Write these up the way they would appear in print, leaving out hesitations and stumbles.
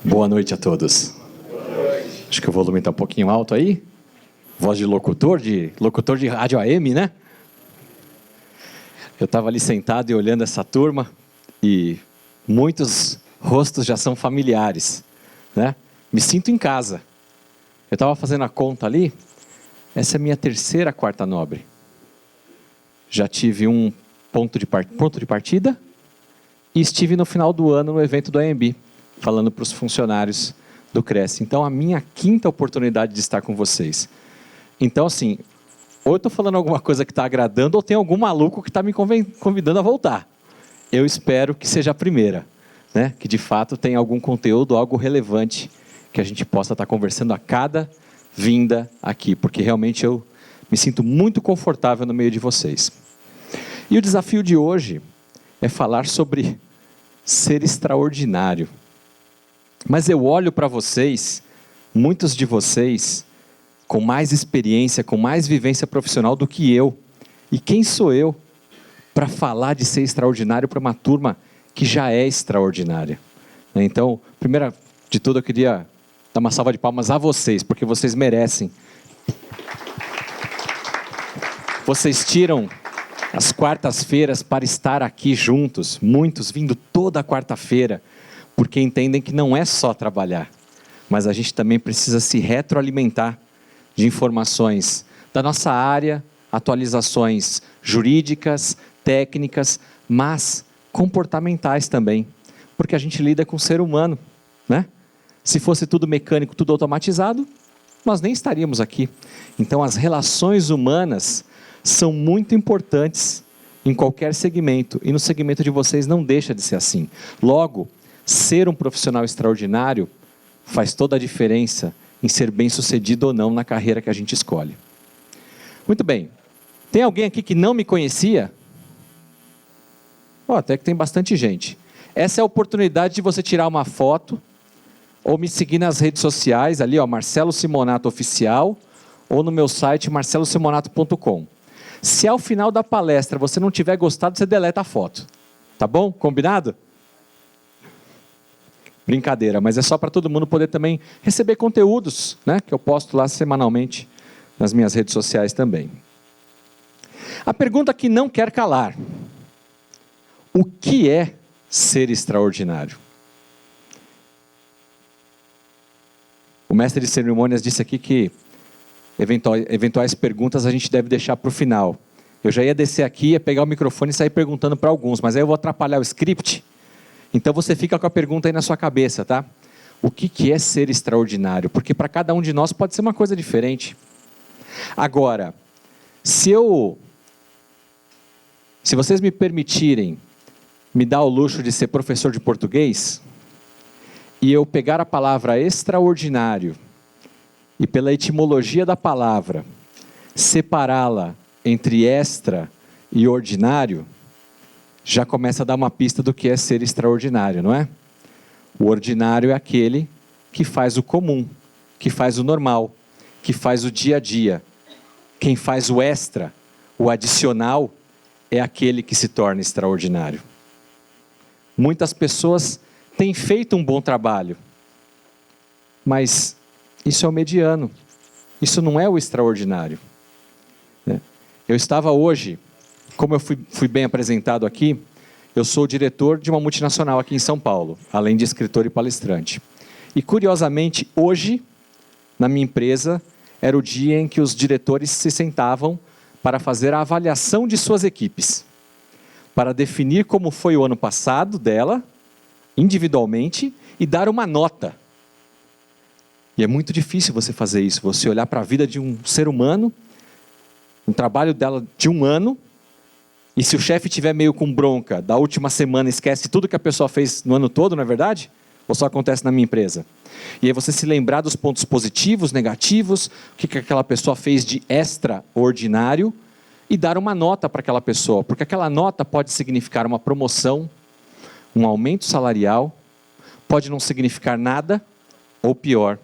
Boa noite a todos. Acho que o volume está um pouquinho alto aí. Voz de locutor de rádio AM, né? Eu estava ali sentado e olhando essa turma e muitos rostos já são familiares, né? Me sinto em casa. Eu estava fazendo a conta ali, essa é a minha terceira quarta nobre. Já tive um ponto de partida e estive no final do ano no evento do AMB, falando para os funcionários do Cresce. Então, a minha quinta oportunidade de estar com vocês. Então, assim, ou eu estou falando alguma coisa que está agradando, ou tem algum maluco que está me convidando a voltar. Eu espero que seja a primeira, né? Que de fato tenha algum conteúdo, algo relevante, que a gente possa estar conversando a cada vinda aqui, porque realmente eu me sinto muito confortável no meio de vocês. E o desafio de hoje é falar sobre ser extraordinário. Mas eu olho para vocês, muitos de vocês, com mais experiência, com mais vivência profissional do que eu. E quem sou eu para falar de ser extraordinário para uma turma que já é extraordinária? Então, primeiro de tudo, eu queria dar uma salva de palmas a vocês, porque vocês merecem. Vocês tiram as quartas-feiras para estar aqui juntos, muitos vindo toda quarta-feira, porque entendem que não é só trabalhar, mas a gente também precisa se retroalimentar de informações da nossa área, atualizações jurídicas, técnicas, mas comportamentais também, porque a gente lida com o ser humano, né? Se fosse tudo mecânico, tudo automatizado, nós nem estaríamos aqui. Então, as relações humanas são muito importantes em qualquer segmento, e no segmento de vocês não deixa de ser assim. Logo, ser um profissional extraordinário faz toda a diferença em ser bem-sucedido ou não na carreira que a gente escolhe. Muito bem. Tem alguém aqui que não me conhecia? Até que tem bastante gente. Essa é a oportunidade de você tirar uma foto ou me seguir nas redes sociais, ali, Marcelo Simonato Oficial, ou no meu site, marcelosimonato.com. Se ao final da palestra você não tiver gostado, você deleta a foto. Tá bom? Combinado? Brincadeira, mas é só para todo mundo poder também receber conteúdos, né, que eu posto lá semanalmente nas minhas redes sociais também. A pergunta que não quer calar: o que é ser extraordinário? O mestre de cerimônias disse aqui que eventuais perguntas a gente deve deixar para o final. Eu já ia descer aqui, ia pegar o microfone e sair perguntando para alguns, mas aí eu vou atrapalhar o script. Então você fica com a pergunta aí na sua cabeça, tá? O que é ser extraordinário? Porque para cada um de nós pode ser uma coisa diferente. Agora, se vocês me permitirem me dar o luxo de ser professor de português, e eu pegar a palavra extraordinário, e pela etimologia da palavra, separá-la entre extra e ordinário, já começa a dar uma pista do que é ser extraordinário, não é? O ordinário é aquele que faz o comum, que faz o normal, que faz o dia a dia. Quem faz o extra, o adicional, é aquele que se torna extraordinário. Muitas pessoas têm feito um bom trabalho, mas isso é o mediano, isso não é o extraordinário. Eu estava hoje, como eu fui bem apresentado aqui, eu sou o diretor de uma multinacional aqui em São Paulo, além de escritor e palestrante. E curiosamente, hoje, na minha empresa, era o dia em que os diretores se sentavam para fazer a avaliação de suas equipes, para definir como foi o ano passado dela, individualmente, e dar uma nota. E é muito difícil você fazer isso, você olhar para a vida de um ser humano, um trabalho dela de um ano, e se o chefe estiver meio com bronca, da última semana esquece tudo que a pessoa fez no ano todo, não é verdade? Ou só acontece na minha empresa? E aí você se lembrar dos pontos positivos, negativos, o que aquela pessoa fez de extraordinário, e dar uma nota para aquela pessoa, porque aquela nota pode significar uma promoção, um aumento salarial, pode não significar nada, ou pior,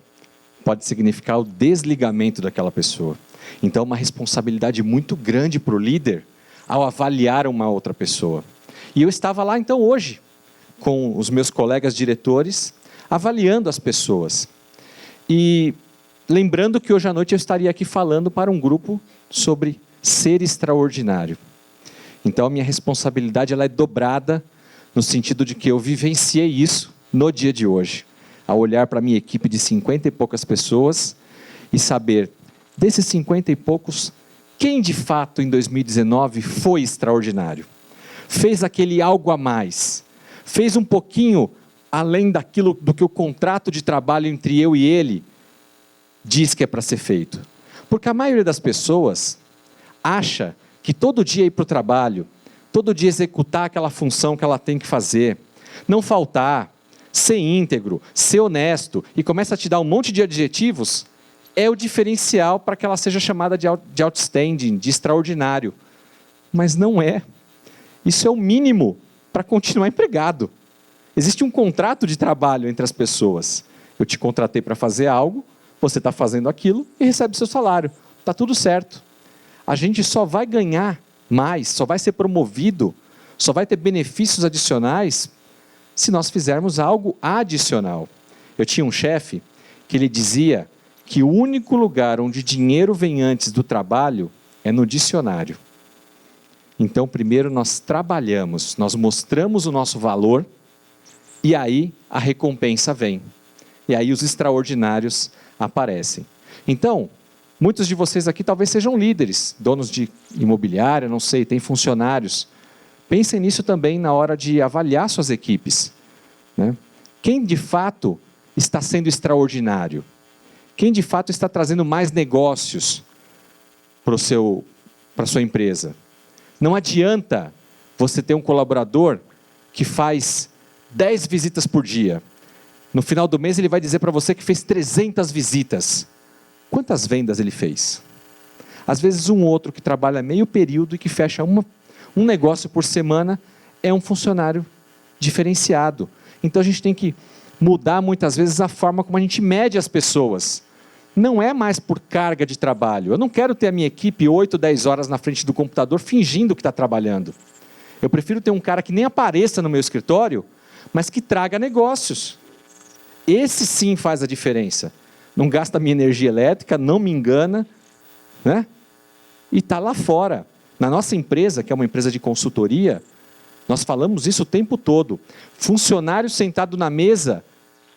pode significar o desligamento daquela pessoa. Então, uma responsabilidade muito grande para o líder ao avaliar uma outra pessoa. E eu estava lá, então, hoje, com os meus colegas diretores, avaliando as pessoas. E lembrando que hoje à noite eu estaria aqui falando para um grupo sobre ser extraordinário. Então a minha responsabilidade ela é dobrada no sentido de que eu vivenciei isso no dia de hoje. Ao olhar para a minha equipe de 50 e poucas pessoas e saber, desses 50 e poucos, quem de fato em 2019 foi extraordinário. Fez aquele algo a mais. Fez um pouquinho além daquilo do que o contrato de trabalho entre eu e ele diz que é para ser feito. Porque a maioria das pessoas acha que todo dia ir para o trabalho, todo dia executar aquela função que ela tem que fazer, não faltar, ser íntegro, ser honesto, e começa a te dar um monte de adjetivos, é o diferencial para que ela seja chamada de outstanding, de extraordinário. Mas não é. Isso é o mínimo para continuar empregado. Existe um contrato de trabalho entre as pessoas. Eu te contratei para fazer algo, você está fazendo aquilo e recebe seu salário. Está tudo certo. A gente só vai ganhar mais, só vai ser promovido, só vai ter benefícios adicionais se nós fizermos algo adicional. Eu tinha um chefe que ele dizia que o único lugar onde dinheiro vem antes do trabalho é no dicionário. Então, primeiro nós trabalhamos, nós mostramos o nosso valor e aí a recompensa vem. E aí os extraordinários aparecem. Então, muitos de vocês aqui talvez sejam líderes, donos de imobiliária, não sei, tem funcionários. Pensem nisso também na hora de avaliar suas equipes, né? Quem de fato está sendo extraordinário? Quem de fato está trazendo mais negócios para a sua empresa? Não adianta você ter um colaborador que faz 10 visitas por dia. No final do mês ele vai dizer para você que fez 300 visitas. Quantas vendas ele fez? Às vezes um outro que trabalha meio período e que fecha um negócio por semana é um funcionário diferenciado. Então a gente tem que mudar muitas vezes a forma como a gente mede as pessoas. Não é mais por carga de trabalho. Eu não quero ter a minha equipe 8, 10 horas na frente do computador fingindo que está trabalhando. Eu prefiro ter um cara que nem apareça no meu escritório, mas que traga negócios. Esse sim faz a diferença. Não gasta minha energia elétrica, não me engana, né? E está lá fora. Na nossa empresa, que é uma empresa de consultoria, nós falamos isso o tempo todo. Funcionário sentado na mesa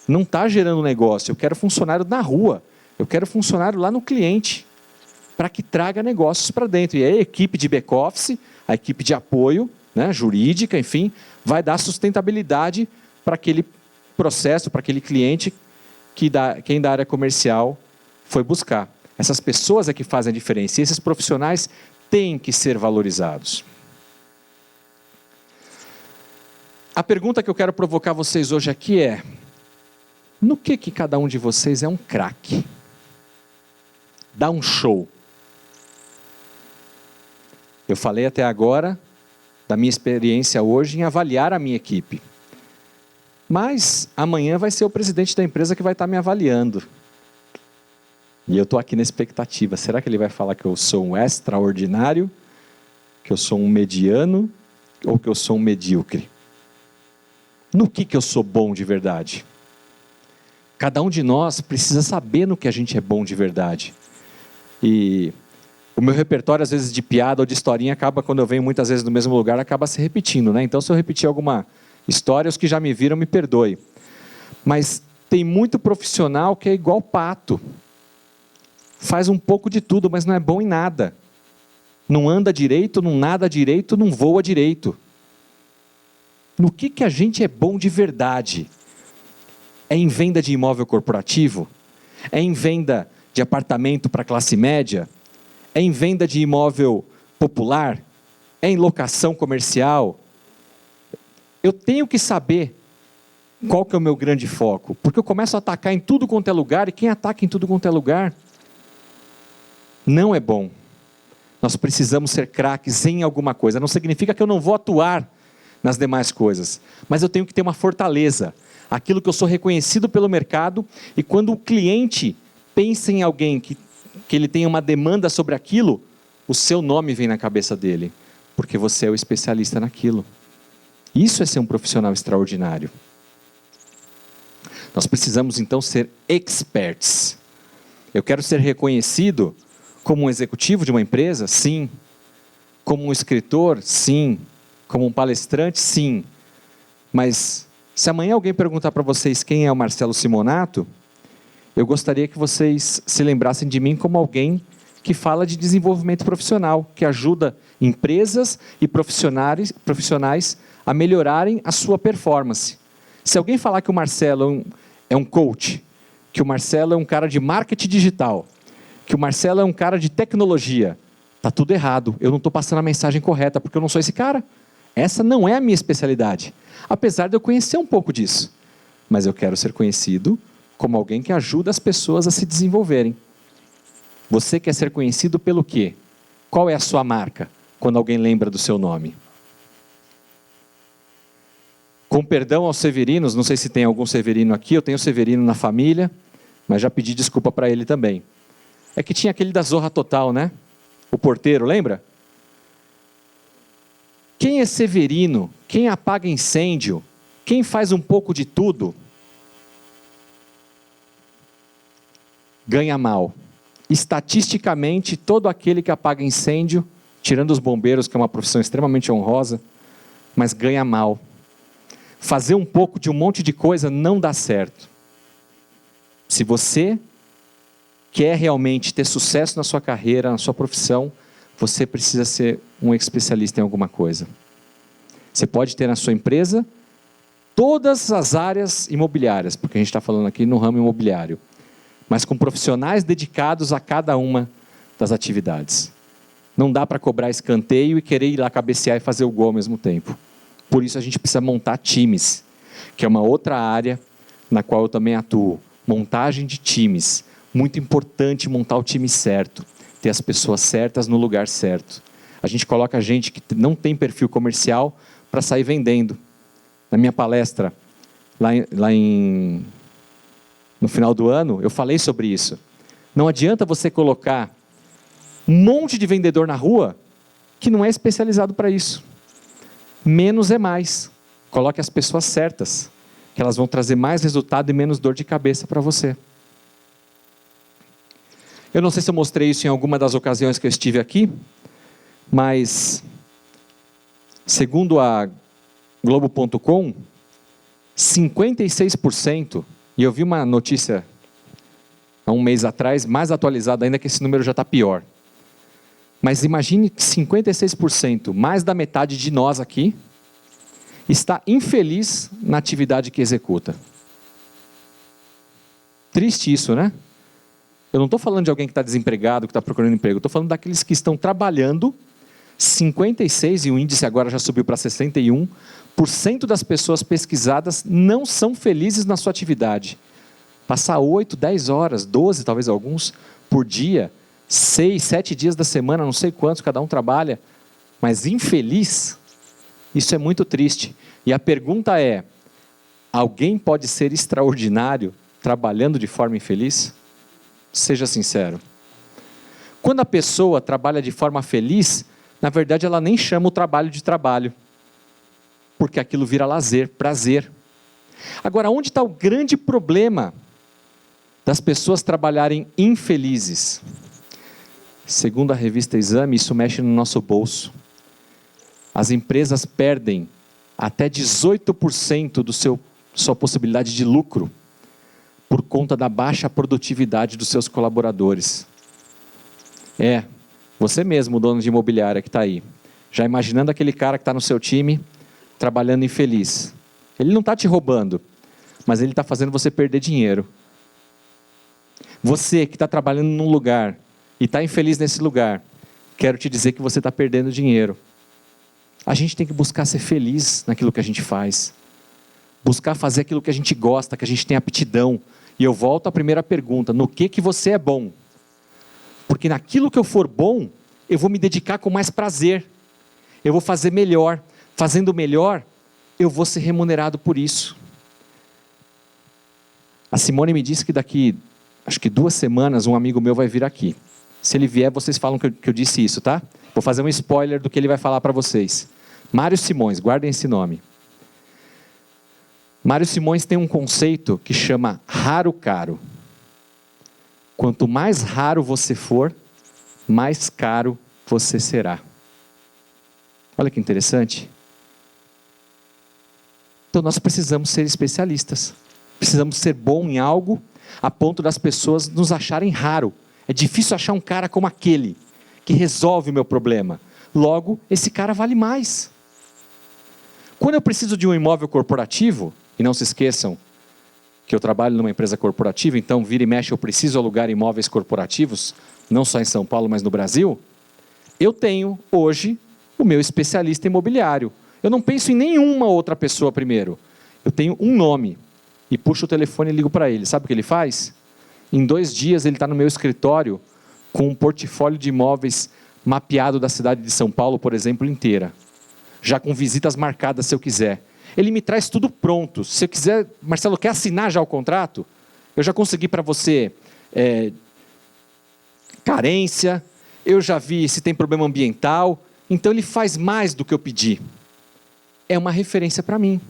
não está gerando negócio. Eu quero funcionário na rua. Eu quero funcionário lá no cliente, para que traga negócios para dentro. E aí a equipe de back-office, a equipe de apoio, né, jurídica, enfim, vai dar sustentabilidade para aquele processo, para aquele cliente que quem da área comercial foi buscar. Essas pessoas é que fazem a diferença. E esses profissionais têm que ser valorizados. A pergunta que eu quero provocar vocês hoje aqui é: no que cada um de vocês é um craque? Dá um show. Eu falei até agora da minha experiência hoje em avaliar a minha equipe. Mas amanhã vai ser o presidente da empresa que vai estar me avaliando. E eu estou aqui na expectativa. Será que ele vai falar que eu sou um extraordinário? Que eu sou um mediano? Ou que eu sou um medíocre? No que eu sou bom de verdade? Cada um de nós precisa saber no que a gente é bom de verdade. E o meu repertório, às vezes, de piada ou de historinha, acaba, quando eu venho muitas vezes no mesmo lugar, acaba se repetindo, né? Então, se eu repetir alguma história, os que já me viram, me perdoem. Mas tem muito profissional que é igual pato. Faz um pouco de tudo, mas não é bom em nada. Não anda direito, não nada direito, não voa direito. No que a gente é bom de verdade? É em venda de imóvel corporativo? É em venda de apartamento para classe média? É em venda de imóvel popular? É em locação comercial? Eu tenho que saber qual que é o meu grande foco, porque eu começo a atacar em tudo quanto é lugar, e quem ataca em tudo quanto é lugar não é bom. Nós precisamos ser craques em alguma coisa. Não significa que eu não vou atuar nas demais coisas, mas eu tenho que ter uma fortaleza, aquilo que eu sou reconhecido pelo mercado, e quando o cliente pensa em alguém que ele tenha uma demanda sobre aquilo, o seu nome vem na cabeça dele, porque você é o especialista naquilo. Isso é ser um profissional extraordinário. Nós precisamos então ser experts. Eu quero ser reconhecido como um executivo de uma empresa? Sim. Como um escritor? Sim. Como um palestrante? Sim. Mas se amanhã alguém perguntar para vocês quem é o Marcelo Simonato, eu gostaria que vocês se lembrassem de mim como alguém que fala de desenvolvimento profissional, que ajuda empresas e profissionais a melhorarem a sua performance. Se alguém falar que o Marcelo é um coach, que o Marcelo é um cara de marketing digital, que o Marcelo é um cara de tecnologia, está tudo errado. Eu não estou passando a mensagem correta, porque eu não sou esse cara. Essa não é a minha especialidade. Apesar de eu conhecer um pouco disso. Mas eu quero ser conhecido como alguém que ajuda as pessoas a se desenvolverem. Você quer ser conhecido pelo quê? Qual é a sua marca, quando alguém lembra do seu nome? Com perdão aos severinos, não sei se tem algum severino aqui, eu tenho severino na família, mas já pedi desculpa para ele também. É que tinha aquele da Zorra Total, né? O porteiro, lembra? Quem é severino, quem apaga incêndio, quem faz um pouco de tudo, ganha mal. Estatisticamente, todo aquele que apaga incêndio, tirando os bombeiros, que é uma profissão extremamente honrosa, mas ganha mal. Fazer um pouco de um monte de coisa não dá certo. Se você quer realmente ter sucesso na sua carreira, na sua profissão, você precisa ser um especialista em alguma coisa. Você pode ter na sua empresa todas as áreas imobiliárias, porque a gente está falando aqui no ramo imobiliário, mas com profissionais dedicados a cada uma das atividades. Não dá para cobrar escanteio e querer ir lá cabecear e fazer o gol ao mesmo tempo. Por isso a gente precisa montar times, que é uma outra área na qual eu também atuo. Montagem de times. Muito importante montar o time certo, ter as pessoas certas no lugar certo. A gente coloca gente que não tem perfil comercial para sair vendendo. Na minha palestra, no final do ano, eu falei sobre isso. Não adianta você colocar um monte de vendedor na rua que não é especializado para isso. Menos é mais. Coloque as pessoas certas, que elas vão trazer mais resultado e menos dor de cabeça para você. Eu não sei se eu mostrei isso em alguma das ocasiões que eu estive aqui, mas, segundo a Globo.com, 56%, e eu vi uma notícia há um mês atrás, mais atualizada ainda, que esse número já está pior. Mas imagine que 56%, mais da metade de nós aqui, está infeliz na atividade que executa. Triste isso, né? Eu não estou falando de alguém que está desempregado, que está procurando emprego. Estou falando daqueles que estão trabalhando. 56%, e o índice agora já subiu para 61%, das pessoas pesquisadas não são felizes na sua atividade. Passar 8, 10 horas, 12 talvez alguns, por dia, 6, 7 dias da semana, não sei quantos cada um trabalha, mas infeliz, isso é muito triste. E a pergunta é, alguém pode ser extraordinário trabalhando de forma infeliz? Seja sincero. Quando a pessoa trabalha de forma feliz, na verdade ela nem chama o trabalho de trabalho, porque aquilo vira lazer, prazer. Agora, onde está o grande problema das pessoas trabalharem infelizes? Segundo a revista Exame, isso mexe no nosso bolso. As empresas perdem até 18% sua possibilidade de lucro por conta da baixa produtividade dos seus colaboradores. Você mesmo, dono de imobiliária que está aí, já imaginando aquele cara que está no seu time, trabalhando infeliz. Ele não está te roubando, mas ele está fazendo você perder dinheiro. Você que está trabalhando num lugar e está infeliz nesse lugar, quero te dizer que você está perdendo dinheiro. A gente tem que buscar ser feliz naquilo que a gente faz. Buscar fazer aquilo que a gente gosta, que a gente tem aptidão. E eu volto à primeira pergunta, no que você é bom? Porque naquilo que eu for bom, eu vou me dedicar com mais prazer. Eu vou fazer melhor. Fazendo melhor, eu vou ser remunerado por isso. A Simone me disse que daqui, acho que 2 semanas, um amigo meu vai vir aqui. Se ele vier, vocês falam que eu disse isso, tá? Vou fazer um spoiler do que ele vai falar para vocês. Mário Simões, guardem esse nome. Mário Simões tem um conceito que chama raro caro. Quanto mais raro você for, mais caro você será. Olha que interessante. Então nós precisamos ser especialistas. Precisamos ser bom em algo a ponto das pessoas nos acharem raro. É difícil achar um cara como aquele, que resolve o meu problema. Logo, esse cara vale mais. Quando eu preciso de um imóvel corporativo, e não se esqueçam que eu trabalho numa empresa corporativa, então vira e mexe eu preciso alugar imóveis corporativos, não só em São Paulo, mas no Brasil, eu tenho hoje o meu especialista imobiliário. Eu não penso em nenhuma outra pessoa primeiro. Eu tenho um nome e puxo o telefone e ligo para ele. Sabe o que ele faz? Em 2 dias ele está no meu escritório com um portfólio de imóveis mapeado da cidade de São Paulo, por exemplo, inteira. Já com visitas marcadas se eu quiser. Ele me traz tudo pronto. Se eu quiser, Marcelo, quer assinar já o contrato? Eu já consegui para você carência, eu já vi se tem problema ambiental. Então ele faz mais do que eu pedi. É uma referência para mim.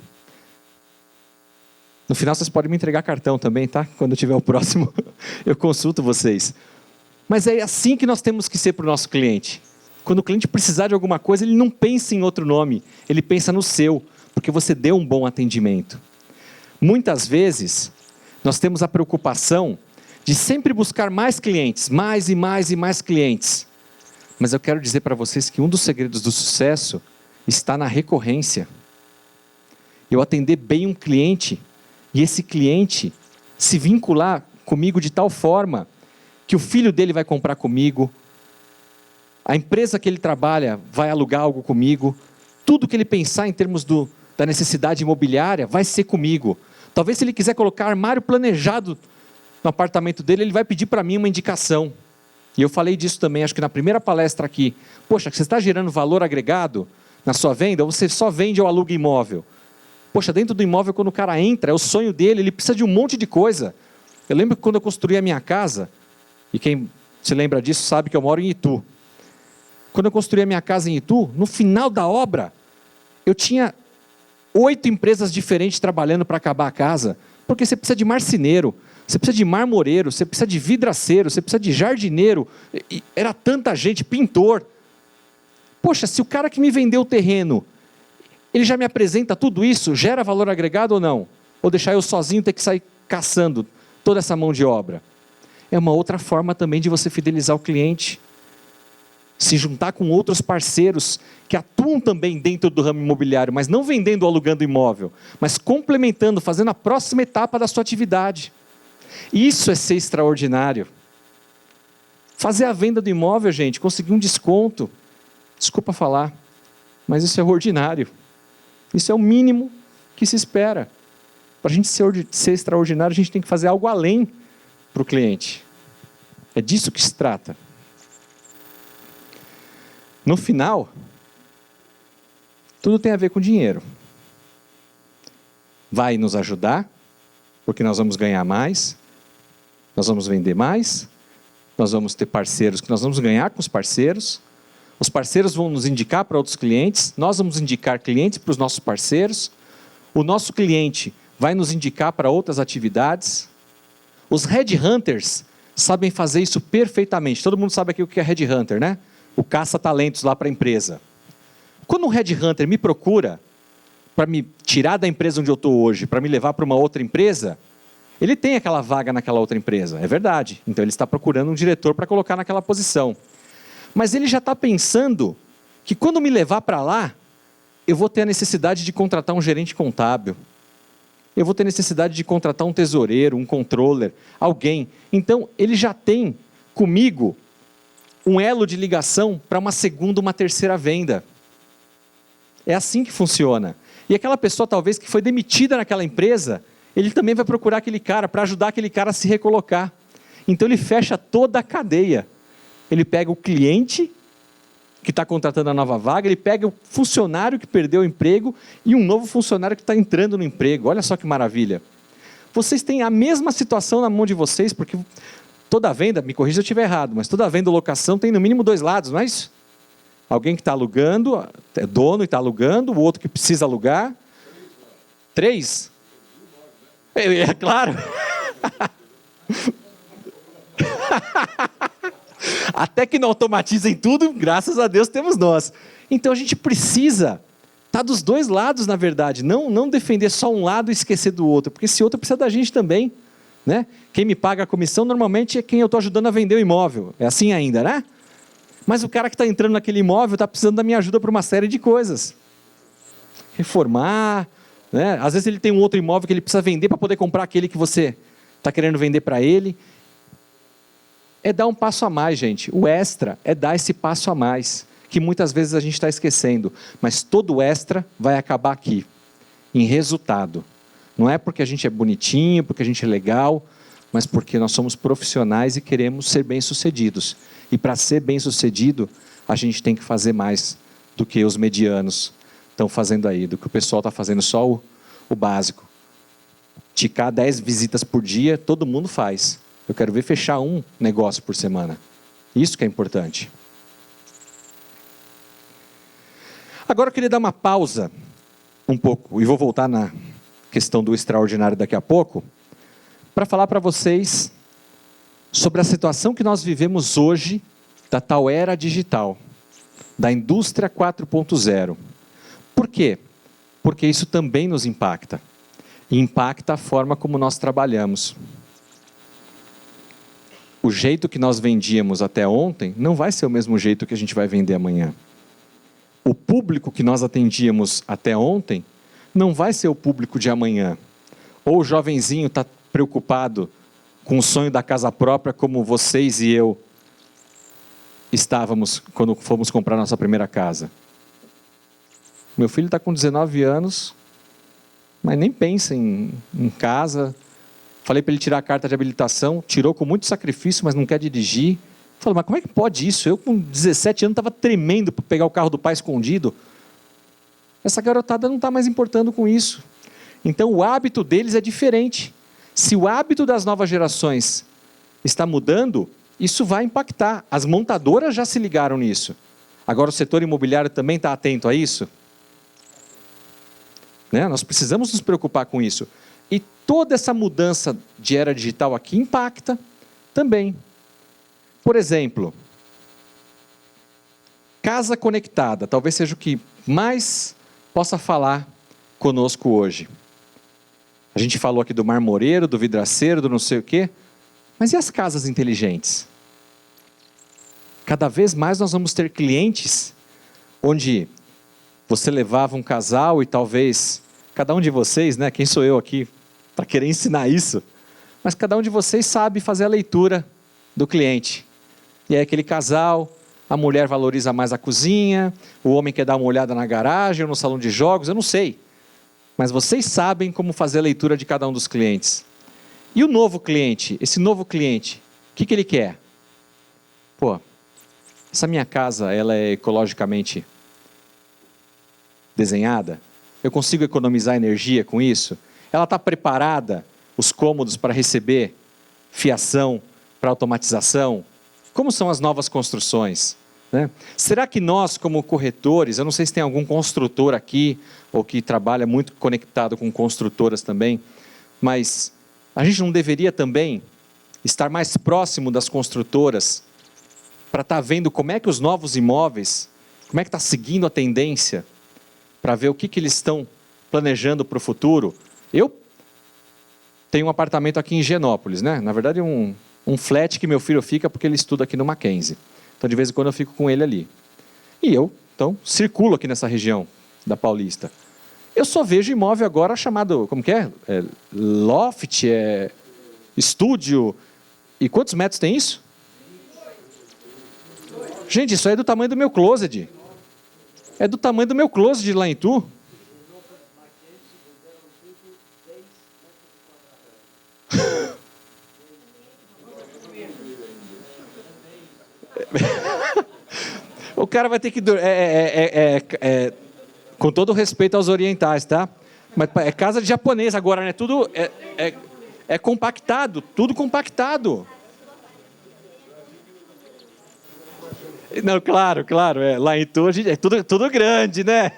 No final vocês podem me entregar cartão também, tá? Quando eu tiver o próximo, eu consulto vocês. Mas é assim que nós temos que ser para o nosso cliente. Quando o cliente precisar de alguma coisa, ele não pensa em outro nome, ele pensa no seu, porque você deu um bom atendimento. Muitas vezes, nós temos a preocupação de sempre buscar mais clientes, mais e mais e mais clientes. Mas eu quero dizer para vocês que um dos segredos do sucesso está na recorrência. Eu atender bem um cliente e esse cliente se vincular comigo de tal forma que o filho dele vai comprar comigo, a empresa que ele trabalha vai alugar algo comigo, tudo que ele pensar em termos da necessidade imobiliária vai ser comigo. Talvez se ele quiser colocar armário planejado no apartamento dele, ele vai pedir para mim uma indicação. E eu falei disso também, acho que na primeira palestra aqui. Poxa, você está gerando valor agregado na sua venda, ou você só vende ou aluga imóvel? Poxa, dentro do imóvel, quando o cara entra, é o sonho dele, ele precisa de um monte de coisa. Eu lembro que quando eu construí a minha casa, e quem se lembra disso sabe que eu moro em Itu. Quando eu construí a minha casa em Itu, no final da obra, eu tinha 8 empresas diferentes trabalhando para acabar a casa, porque você precisa de marceneiro, você precisa de marmoreiro, você precisa de vidraceiro, você precisa de jardineiro, e era tanta gente, pintor. Poxa, se o cara que me vendeu o terreno, ele já me apresenta tudo isso, gera valor agregado ou não? Ou deixar eu sozinho ter que sair caçando toda essa mão de obra? É uma outra forma também de você fidelizar o cliente. Se juntar com outros parceiros que atuam também dentro do ramo imobiliário, mas não vendendo ou alugando imóvel, mas complementando, fazendo a próxima etapa da sua atividade. Isso é ser extraordinário. Fazer a venda do imóvel, gente, conseguir um desconto. Desculpa falar, mas isso é ordinário. Isso é o mínimo que se espera. Para a gente ser extraordinário, a gente tem que fazer algo além para o cliente. É disso que se trata. No final, tudo tem a ver com dinheiro. Vai nos ajudar, porque nós vamos ganhar mais, nós vamos vender mais, nós vamos ter parceiros que nós vamos ganhar com os parceiros vão nos indicar para outros clientes, nós vamos indicar clientes para os nossos parceiros, o nosso cliente vai nos indicar para outras atividades. Os headhunters sabem fazer isso perfeitamente. Todo mundo sabe aqui o que é headhunter, né? O caça-talentos lá para a empresa. Quando um headhunter me procura para me tirar da empresa onde eu estou hoje, para me levar para uma outra empresa, ele tem aquela vaga naquela outra empresa, é verdade. Então ele está procurando um diretor para colocar naquela posição. Mas ele já está pensando que quando me levar para lá, eu vou ter a necessidade de contratar um gerente contábil. Eu vou ter necessidade de contratar um tesoureiro, um controller, alguém. Então ele já tem comigo um elo de ligação para uma segunda, uma terceira venda. É assim que funciona. E aquela pessoa talvez que foi demitida naquela empresa, ele também vai procurar aquele cara para ajudar aquele cara a se recolocar. Então ele fecha toda a cadeia. Ele pega o cliente que está contratando a nova vaga, ele pega o funcionário que perdeu o emprego e um novo funcionário que está entrando no emprego. Olha só que maravilha. Vocês têm a mesma situação na mão de vocês, porque toda venda, me corrija se eu estiver errado, mas toda venda ou locação tem no mínimo 2 lados, não é isso? Alguém que está alugando, é dono e está alugando, o outro que precisa alugar. 3? É claro. Até que não automatizem tudo, graças a Deus temos nós. Então a gente precisa estar dos dois lados, na verdade. Não defender só um lado e esquecer do outro, porque esse outro precisa da gente também. Né? Quem me paga a comissão normalmente é quem eu estou ajudando a vender o imóvel. É assim ainda, né? Mas o cara que está entrando naquele imóvel está precisando da minha ajuda para uma série de coisas. Reformar, né? Às vezes ele tem um outro imóvel que ele precisa vender para poder comprar aquele que você está querendo vender para ele. É dar um passo a mais, gente. O extra é dar esse passo a mais, que muitas vezes a gente está esquecendo. Mas todo extra vai acabar aqui, em resultado. Não é porque a gente é bonitinho, porque a gente é legal, mas porque nós somos profissionais e queremos ser bem-sucedidos. E para ser bem-sucedido, a gente tem que fazer mais do que os medianos estão fazendo aí, do que o pessoal está fazendo só o básico. Ticar 10 visitas por dia, todo mundo faz. Eu quero ver fechar um negócio por semana. Isso que é importante. Agora eu queria dar uma pausa um pouco, e vou voltar na questão do extraordinário daqui a pouco, para falar para vocês sobre a situação que nós vivemos hoje, da tal era digital, da indústria 4.0. Por quê? Porque isso também nos impacta. E impacta a forma como nós trabalhamos. O jeito que nós vendíamos até ontem não vai ser o mesmo jeito que a gente vai vender amanhã. O público que nós atendíamos até ontem não vai ser o público de amanhã. Ou o jovenzinho está preocupado com o sonho da casa própria, como vocês e eu estávamos quando fomos comprar nossa primeira casa. Meu filho está com 19 anos, mas nem pensa em casa. Falei para ele tirar a carta de habilitação, tirou com muito sacrifício, mas não quer dirigir. Falei, mas como é que pode isso? Eu com 17 anos estava tremendo para pegar o carro do pai escondido. Essa garotada não está mais importando com isso. Então o hábito deles é diferente. Se o hábito das novas gerações está mudando, isso vai impactar. As montadoras já se ligaram nisso. Agora o setor imobiliário também está atento a isso? Né? Nós precisamos nos preocupar com isso. E toda essa mudança de era digital aqui impacta também. Por exemplo, casa conectada, talvez seja o que mais possa falar conosco hoje. A gente falou aqui do marmoreiro, do vidraceiro, do não sei o quê, mas e as casas inteligentes? Cada vez mais nós vamos ter clientes onde você levava um casal e talvez, cada um de vocês, né, quem sou eu aqui para querer ensinar isso, mas cada um de vocês sabe fazer a leitura do cliente. E aí aquele casal, a mulher valoriza mais a cozinha, o homem quer dar uma olhada na garagem ou no salão de jogos, eu não sei. Mas vocês sabem como fazer a leitura de cada um dos clientes. E o novo cliente, esse novo cliente, o que ele quer? Pô, essa minha casa, ela é ecologicamente desenhada? Eu consigo economizar energia com isso? Ela está preparada, os cômodos para receber fiação, para automatização? Como são as novas construções? Né? Será que nós, como corretores, eu não sei se tem algum construtor aqui, ou que trabalha muito conectado com construtoras também, mas a gente não deveria também estar mais próximo das construtoras, para estar vendo como é que os novos imóveis, como é que está seguindo a tendência, para ver o que eles estão planejando para o futuro? Eu tenho um apartamento aqui em Higienópolis, né? Na verdade um flat que meu filho fica porque ele estuda aqui no Mackenzie. Então de vez em quando eu fico com ele ali. E eu, então, circulo aqui nessa região da Paulista. Eu só vejo imóvel agora chamado, como que é? Loft, estúdio. E quantos metros tem isso? Gente, isso aí é do tamanho do meu closet. É do tamanho do meu closet lá em Itu. O cara vai ter que... com todo respeito aos orientais, tá? Mas é casa de japonês agora, né? Tudo é compactado, tudo compactado. Não, claro, lá em Itu é tudo grande, né?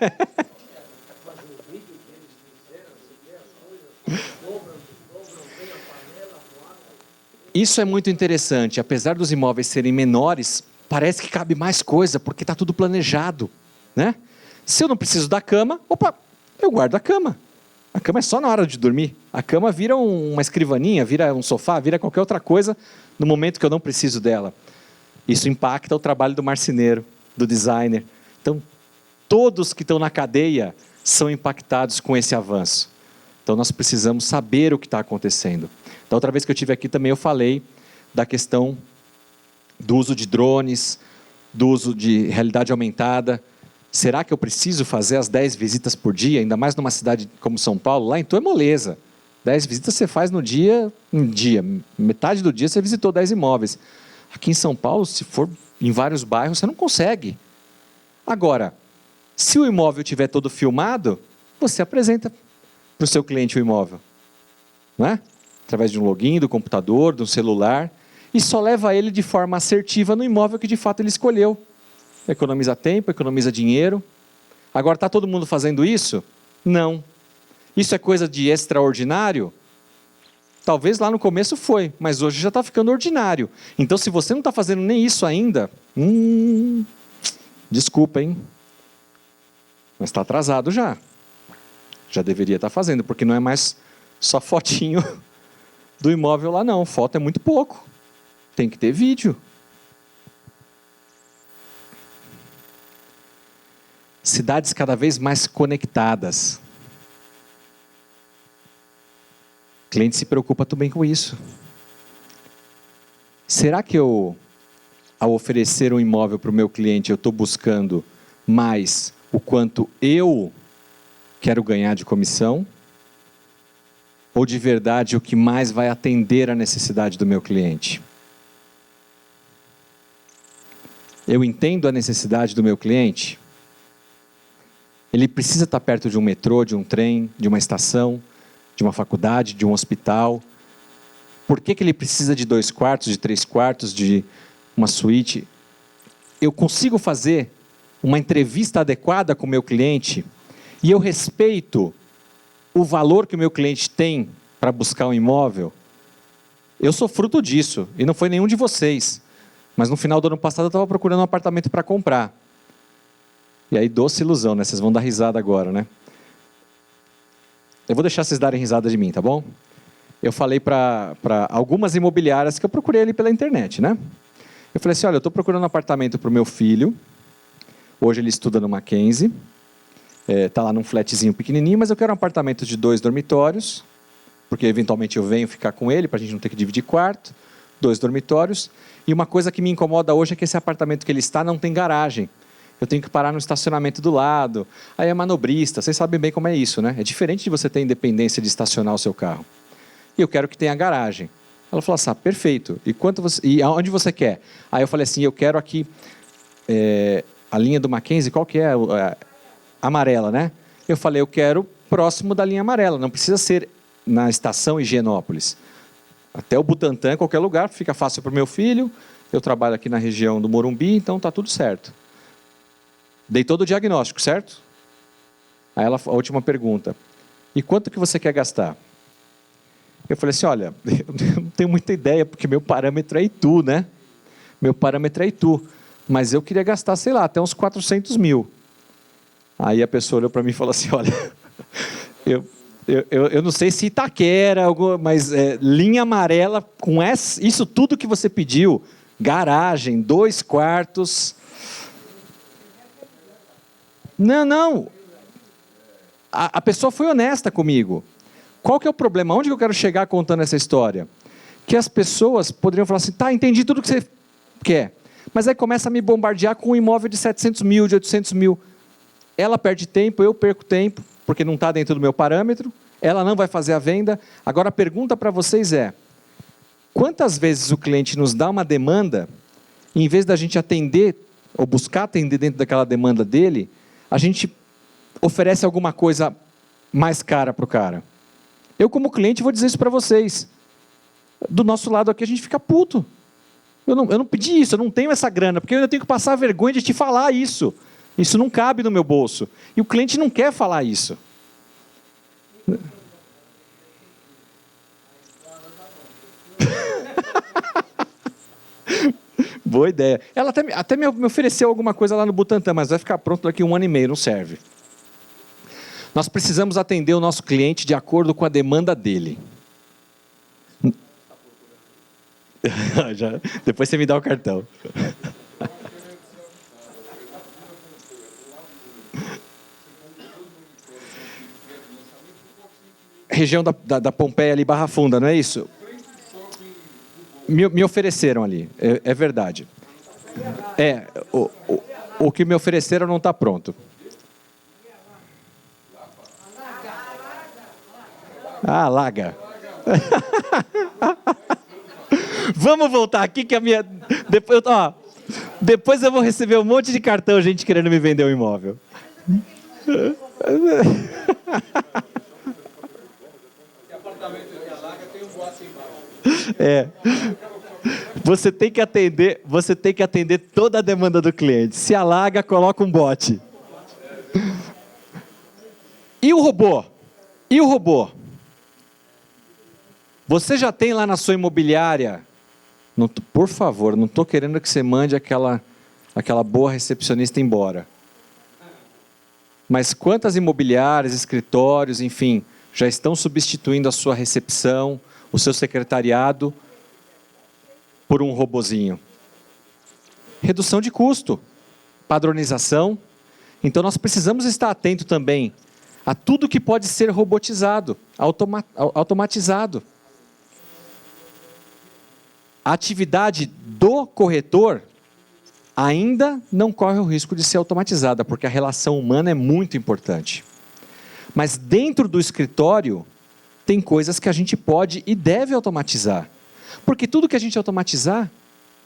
Isso é muito interessante. Apesar dos imóveis serem menores, parece que cabe mais coisa, porque está tudo planejado, né? Se eu não preciso da cama, opa, eu guardo a cama. A cama é só na hora de dormir. A cama vira uma escrivaninha, vira um sofá, vira qualquer outra coisa no momento que eu não preciso dela. Isso impacta o trabalho do marceneiro, do designer. Então, todos que estão na cadeia são impactados com esse avanço. Então, nós precisamos saber o que está acontecendo. Da outra vez que eu estive aqui também eu falei da questão do uso de drones, do uso de realidade aumentada. Será que eu preciso fazer as 10 visitas por dia, ainda mais numa cidade como São Paulo? Lá então é moleza. 10 visitas você faz no dia, metade do dia você visitou 10 imóveis. Aqui em São Paulo, se for em vários bairros, você não consegue. Agora, se o imóvel estiver todo filmado, você apresenta para o seu cliente o imóvel. Não é? Através de um login, do computador, do celular, e só leva ele de forma assertiva no imóvel que de fato ele escolheu. Economiza tempo, economiza dinheiro. Agora, está todo mundo fazendo isso? Não. Isso é coisa de extraordinário? Talvez lá no começo foi, mas hoje já está ficando ordinário. Então, se você não está fazendo nem isso ainda, desculpa, hein? Mas está atrasado já. Já deveria estar fazendo, porque não é mais só fotinho do imóvel lá não. Foto é muito pouco. Tem que ter vídeo. Cidades cada vez mais conectadas. O cliente se preocupa também com isso. Será que eu, ao oferecer um imóvel para o meu cliente, eu estou buscando mais o quanto eu quero ganhar de comissão? Ou de verdade o que mais vai atender a necessidade do meu cliente? Eu entendo a necessidade do meu cliente? Ele precisa estar perto de um metrô, de um trem, de uma estação, de uma faculdade, de um hospital. Por que ele precisa de 2 quartos, de 3 quartos, de uma suíte? Eu consigo fazer uma entrevista adequada com o meu cliente e eu respeito o valor que o meu cliente tem para buscar um imóvel? Eu sou fruto disso, e não foi nenhum de vocês. Mas no final do ano passado eu estava procurando um apartamento para comprar. E aí, doce ilusão, né? Vocês vão dar risada agora, né? Eu vou deixar vocês darem risada de mim, tá bom? Eu falei para algumas imobiliárias que eu procurei ali pela internet, né? Eu falei assim, olha, eu estou procurando um apartamento para o meu filho. Hoje ele estuda no Mackenzie. Está lá num flatzinho pequenininho, mas eu quero um apartamento de 2 dormitórios, porque eventualmente eu venho ficar com ele, para a gente não ter que dividir quarto. 2 dormitórios. E uma coisa que me incomoda hoje é que esse apartamento que ele está não tem garagem. Eu tenho que parar no estacionamento do lado. Aí é manobrista, vocês sabem bem como é isso, né? É diferente de você ter independência de estacionar o seu carro. E eu quero que tenha garagem. Ela falou assim, perfeito. E aonde você quer? Aí eu falei assim, eu quero aqui a linha do Mackenzie, qual que é? Amarela, né? Eu falei, eu quero próximo da linha amarela, não precisa ser na estação Higienópolis. Até o Butantã, qualquer lugar, fica fácil para o meu filho. Eu trabalho aqui na região do Morumbi, então está tudo certo. Dei todo o diagnóstico, certo? Aí a última pergunta. E quanto que você quer gastar? Eu falei assim, olha, eu não tenho muita ideia, porque meu parâmetro é Itu, né? Meu parâmetro é Itu. Mas eu queria gastar, sei lá, até uns 400 mil. Aí a pessoa olhou para mim e falou assim, olha, eu não sei se Itaquera, mas linha amarela, com isso tudo que você pediu, garagem, 2 quartos... Não. A pessoa foi honesta comigo. Qual que é o problema? Onde que eu quero chegar contando essa história? Que as pessoas poderiam falar assim, tá, entendi tudo que você quer. Mas aí começa a me bombardear com um imóvel de 700 mil, de 800 mil. Ela perde tempo, eu perco tempo, porque não está dentro do meu parâmetro. Ela não vai fazer a venda. Agora a pergunta para vocês é, quantas vezes o cliente nos dá uma demanda, e em vez da gente atender, ou buscar atender dentro daquela demanda dele, a gente oferece alguma coisa mais cara para o cara? Eu, como cliente, vou dizer isso para vocês. Do nosso lado aqui, a gente fica puto. Eu não pedi isso, eu não tenho essa grana, porque eu ainda tenho que passar a vergonha de te falar isso. Isso não cabe no meu bolso. E o cliente não quer falar isso. Boa ideia. Ela até me ofereceu alguma coisa lá no Butantã, mas vai ficar pronto daqui a 1 ano e meio, não serve. Nós precisamos atender o nosso cliente de acordo com a demanda dele. Depois você me dá o cartão. Região da Pompeia ali, Barra Funda, não é isso? Me ofereceram ali, é verdade. O que me ofereceram não está pronto. Ah, Laga. Vamos voltar aqui que a minha... Depois eu vou receber um monte de cartão, gente querendo me vender um imóvel. Você tem que atender toda a demanda do cliente. Se alaga, coloca um bote. E o robô? Você já tem lá na sua imobiliária? Por favor, não estou querendo que você mande aquela boa recepcionista embora. Mas quantas imobiliárias, escritórios, enfim, já estão substituindo a sua recepção, o seu secretariado, por um robozinho? Redução de custo, padronização. Então nós precisamos estar atento também a tudo que pode ser robotizado, automatizado. A atividade do corretor ainda não corre o risco de ser automatizada, porque a relação humana é muito importante. Mas dentro do escritório, tem coisas que a gente pode e deve automatizar. Porque tudo que a gente automatizar,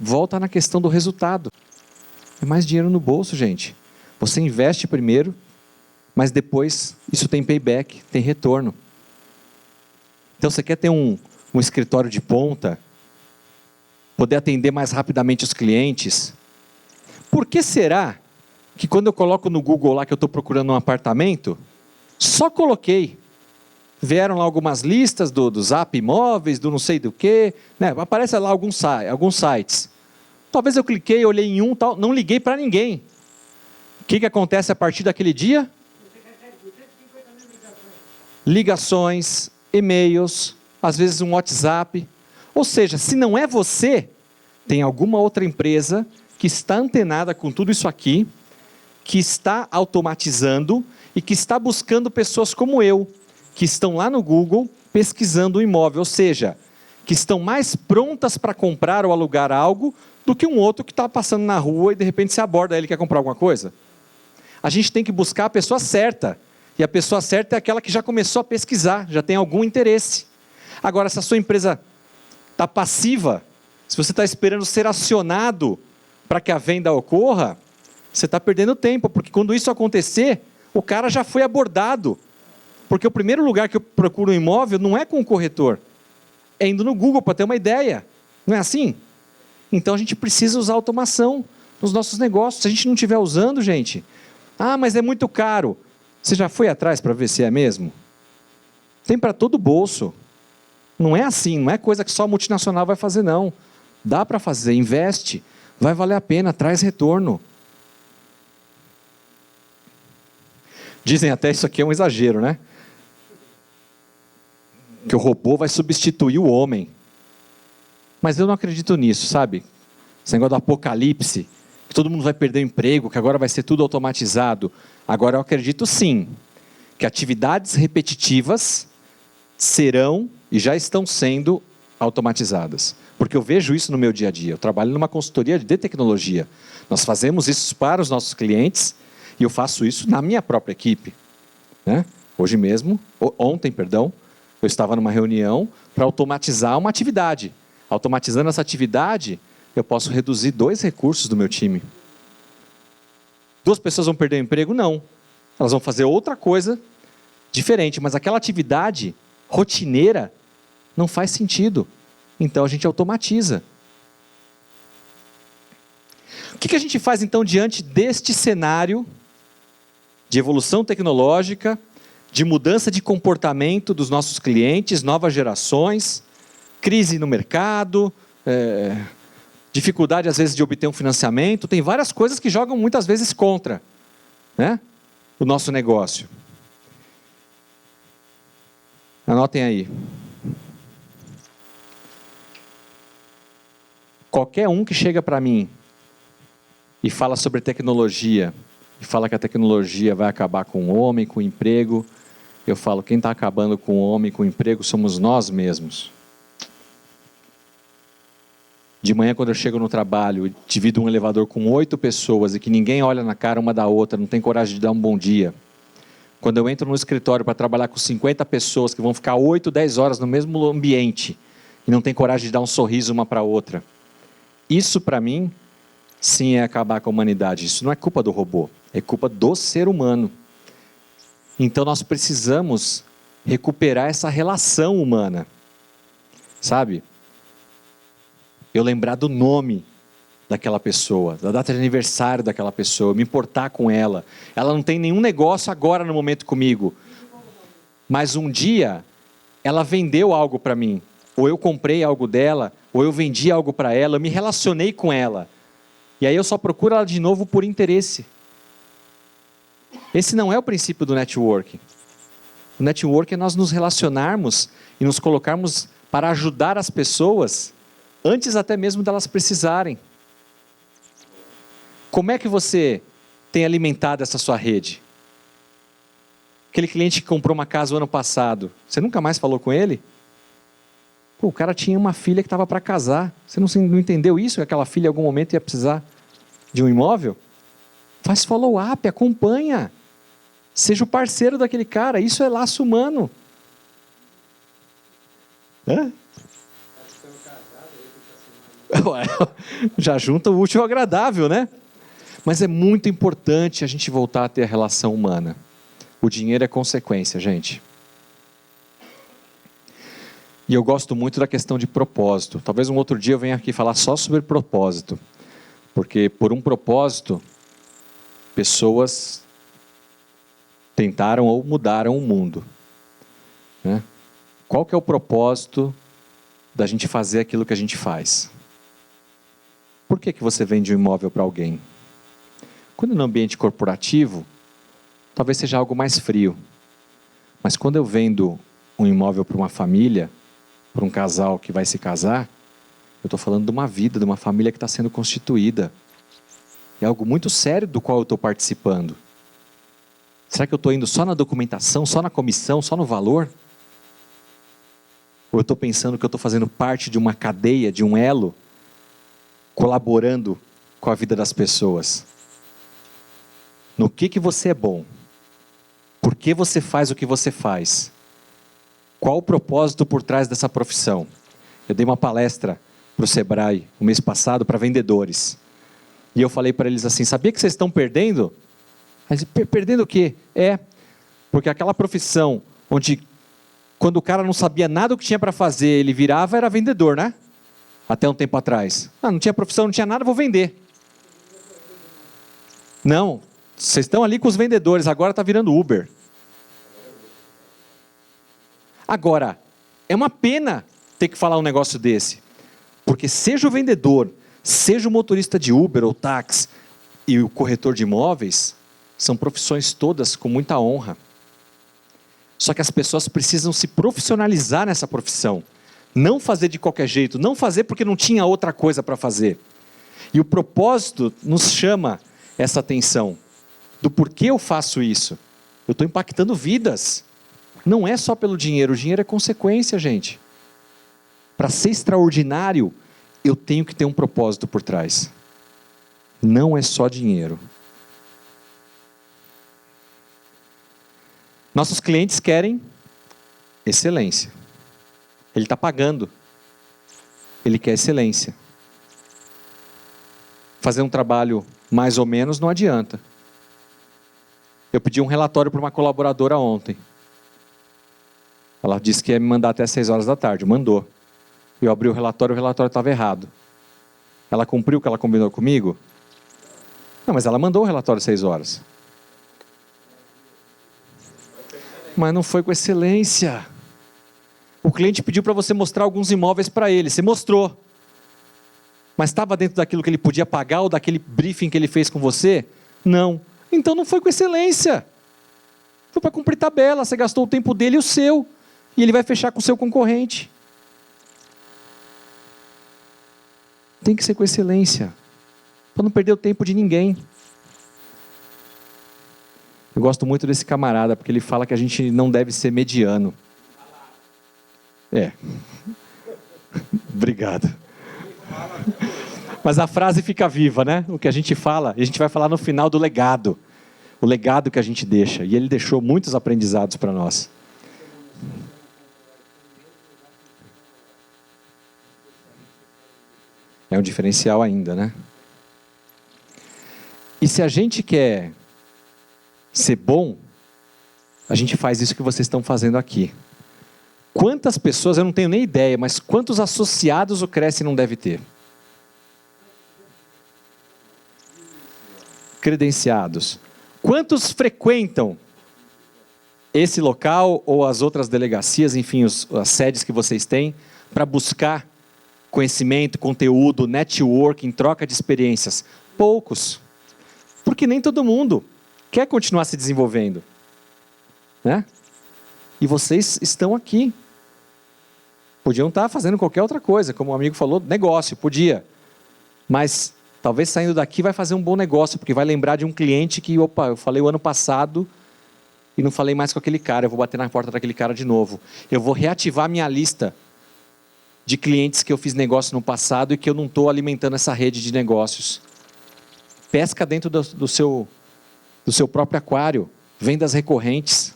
volta na questão do resultado. É mais dinheiro no bolso, gente. Você investe primeiro, mas depois isso tem payback, tem retorno. Então você quer ter um escritório de ponta, poder atender mais rapidamente os clientes. Por que será que quando eu coloco no Google lá que eu estou procurando um apartamento, só coloquei, vieram lá algumas listas do Zap Imóveis, do não sei do que, né? Aparece lá alguns sites. Talvez eu cliquei, olhei em um, tal, não liguei para ninguém. O que acontece a partir daquele dia? Ligações, e-mails, às vezes um WhatsApp. Ou seja, se não é você, tem alguma outra empresa que está antenada com tudo isso aqui, que está automatizando e que está buscando pessoas como eu, que estão lá no Google pesquisando o imóvel, ou seja, que estão mais prontas para comprar ou alugar algo do que um outro que está passando na rua e de repente se aborda ele e quer comprar alguma coisa. A gente tem que buscar a pessoa certa, e a pessoa certa é aquela que já começou a pesquisar, já tem algum interesse. Agora, se a sua empresa está passiva, se você está esperando ser acionado para que a venda ocorra, você está perdendo tempo, porque quando isso acontecer, o cara já foi abordado. Porque o primeiro lugar que eu procuro um imóvel não é com o corretor, é indo no Google para ter uma ideia. Não é assim? Então a gente precisa usar automação nos nossos negócios. Se a gente não estiver usando, gente, mas é muito caro. Você já foi atrás para ver se é mesmo? Tem para todo bolso. Não é assim, não é coisa que só a multinacional vai fazer, não. Dá para fazer, investe, vai valer a pena, traz retorno. Dizem até isso aqui é um exagero, né? Que o robô vai substituir o homem. Mas eu não acredito nisso, sabe? Esse negócio do apocalipse, que todo mundo vai perder o emprego, que agora vai ser tudo automatizado. Agora eu acredito sim, que atividades repetitivas serão e já estão sendo automatizadas. Porque eu vejo isso no meu dia a dia. Eu trabalho numa consultoria de tecnologia. Nós fazemos isso para os nossos clientes e eu faço isso na minha própria equipe. Né? Ontem, eu estava numa reunião para automatizar uma atividade. Automatizando essa atividade, eu posso reduzir 2 recursos do meu time. 2 pessoas vão perder o emprego? Não. Elas vão fazer outra coisa diferente, mas aquela atividade rotineira não faz sentido. Então a gente automatiza. O que a gente faz então diante deste cenário de evolução tecnológica, de mudança de comportamento dos nossos clientes, novas gerações, crise no mercado, dificuldade às vezes de obter um financiamento, tem várias coisas que jogam muitas vezes contra, né, o nosso negócio. Anotem aí. Qualquer um que chega para mim e fala sobre tecnologia, e fala que a tecnologia vai acabar com o homem, com o emprego, eu falo, quem está acabando com o homem, com o emprego, somos nós mesmos. De manhã, quando eu chego no trabalho, divido um elevador com 8 pessoas e que ninguém olha na cara uma da outra, não tem coragem de dar um bom dia. Quando eu entro no escritório para trabalhar com 50 pessoas que vão ficar 8, 10 horas no mesmo ambiente e não tem coragem de dar um sorriso uma para a outra. Isso, para mim, sim é acabar com a humanidade. Isso não é culpa do robô, é culpa do ser humano. Então nós precisamos recuperar essa relação humana. Sabe? Eu lembrar do nome daquela pessoa, da data de aniversário daquela pessoa, me importar com ela. Ela não tem nenhum negócio agora no momento comigo. Mas um dia, ela vendeu algo para mim. Ou eu comprei algo dela, ou eu vendi algo para ela, eu me relacionei com ela. E aí eu só procuro ela de novo por interesse. Esse não é o princípio do networking. O networking é nós nos relacionarmos e nos colocarmos para ajudar as pessoas antes até mesmo delas precisarem. Como é que você tem alimentado essa sua rede? Aquele cliente que comprou uma casa o ano passado, você nunca mais falou com ele? Pô, o cara tinha uma filha que estava para casar. Você não entendeu isso? Que aquela filha em algum momento ia precisar de um imóvel? Faz follow-up, acompanha. Seja o parceiro daquele cara. Isso é laço humano. Hã? Já junta o útil ao agradável, né? Mas é muito importante a gente voltar a ter a relação humana. O dinheiro é consequência, gente. E eu gosto muito da questão de propósito. Talvez um outro dia eu venha aqui falar só sobre propósito. Porque por um propósito, pessoas tentaram ou mudaram o mundo. Né? Qual que é o propósito da gente fazer aquilo que a gente faz? Por que você vende um imóvel para alguém? Quando no ambiente corporativo, talvez seja algo mais frio. Mas quando eu vendo um imóvel para uma família, para um casal que vai se casar, eu estou falando de uma vida, de uma família que está sendo constituída. É algo muito sério do qual eu estou participando. Será que eu estou indo só na documentação, só na comissão, só no valor? Ou eu estou pensando que eu estou fazendo parte de uma cadeia, de um elo, colaborando com a vida das pessoas? No que você é bom? Por que você faz o que você faz? Qual o propósito por trás dessa profissão? Eu dei uma palestra para o Sebrae, o mês passado, para vendedores. E eu falei para eles assim, sabia que vocês estão perdendo? Mas, perdendo o quê? Porque aquela profissão onde, quando o cara não sabia nada do que tinha para fazer, ele virava, era vendedor, né? Até um tempo atrás. Não tinha profissão, não tinha nada, vou vender. Não, vocês estão ali com os vendedores, agora está virando Uber. Agora, é uma pena ter que falar um negócio desse. Porque seja o vendedor, seja o motorista de Uber ou táxi e o corretor de imóveis, são profissões todas com muita honra. Só que as pessoas precisam se profissionalizar nessa profissão. Não fazer de qualquer jeito, não fazer porque não tinha outra coisa para fazer. E o propósito nos chama essa atenção do porquê eu faço isso. Eu estou impactando vidas. Não é só pelo dinheiro, o dinheiro é consequência, gente. Para ser extraordinário, eu tenho que ter um propósito por trás. Não é só dinheiro. Nossos clientes querem excelência. Ele está pagando. Ele quer excelência. Fazer um trabalho mais ou menos não adianta. Eu pedi um relatório para uma colaboradora ontem. Ela disse que ia me mandar até 6 horas da tarde. Mandou. Eu abri o relatório estava errado. Ela cumpriu o que ela combinou comigo? Não, mas ela mandou o relatório às 6 horas. Mas não foi com excelência. O cliente pediu para você mostrar alguns imóveis para ele. Você mostrou. Mas estava dentro daquilo que ele podia pagar ou daquele briefing que ele fez com você? Não. Então não foi com excelência. Foi para cumprir tabela, você gastou o tempo dele e o seu. E ele vai fechar com o seu concorrente. Tem que ser com excelência. Para não perder o tempo de ninguém. Eu gosto muito desse camarada, porque ele fala que a gente não deve ser mediano. Obrigado. Mas a frase fica viva, né? O que a gente fala, e a gente vai falar no final do legado. O legado que a gente deixa. E ele deixou muitos aprendizados para nós. É um diferencial ainda, né? E se a gente quer ser bom, a gente faz isso que vocês estão fazendo aqui. Quantas pessoas, eu não tenho nem ideia, mas quantos associados o Cresce não deve ter? Credenciados. Quantos frequentam esse local ou as outras delegacias, enfim, as sedes que vocês têm, para buscar conhecimento, conteúdo, networking, troca de experiências? Poucos. Porque nem todo mundo quer continuar se desenvolvendo, né? E vocês estão aqui. Podiam estar fazendo qualquer outra coisa, como o amigo falou, negócio, podia. Mas talvez saindo daqui vai fazer um bom negócio, porque vai lembrar de um cliente que, opa, eu falei o ano passado e não falei mais com aquele cara, eu vou bater na porta daquele cara de novo. Eu vou reativar minha lista de clientes que eu fiz negócio no passado e que eu não estou alimentando essa rede de negócios. Pesca dentro do seu próprio aquário, vendas recorrentes.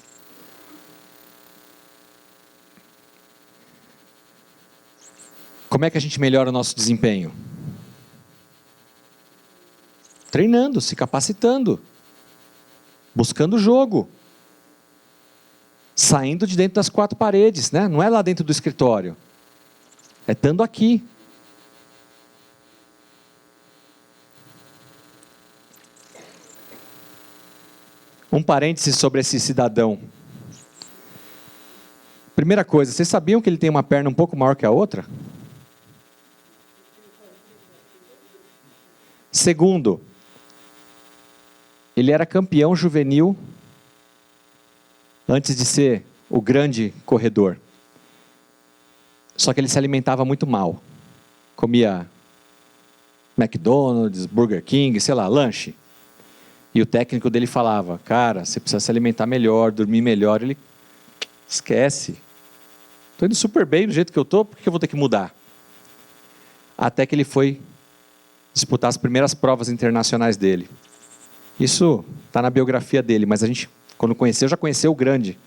Como é que a gente melhora o nosso desempenho? Treinando, se capacitando, buscando o jogo, saindo de dentro das quatro paredes, né? Não é lá dentro do escritório, é estando aqui. Um parêntese sobre esse cidadão. Primeira coisa, vocês sabiam que ele tem uma perna um pouco maior que a outra? Segundo, ele era campeão juvenil antes de ser o grande corredor. Só que ele se alimentava muito mal. Comia McDonald's, Burger King, sei lá, lanche. E o técnico dele falava, cara, você precisa se alimentar melhor, dormir melhor. Ele, esquece. Estou indo super bem do jeito que eu estou, por que eu vou ter que mudar? Até que ele foi disputar as primeiras provas internacionais dele. Isso está na biografia dele, mas a gente, quando conheceu, já conheceu o grande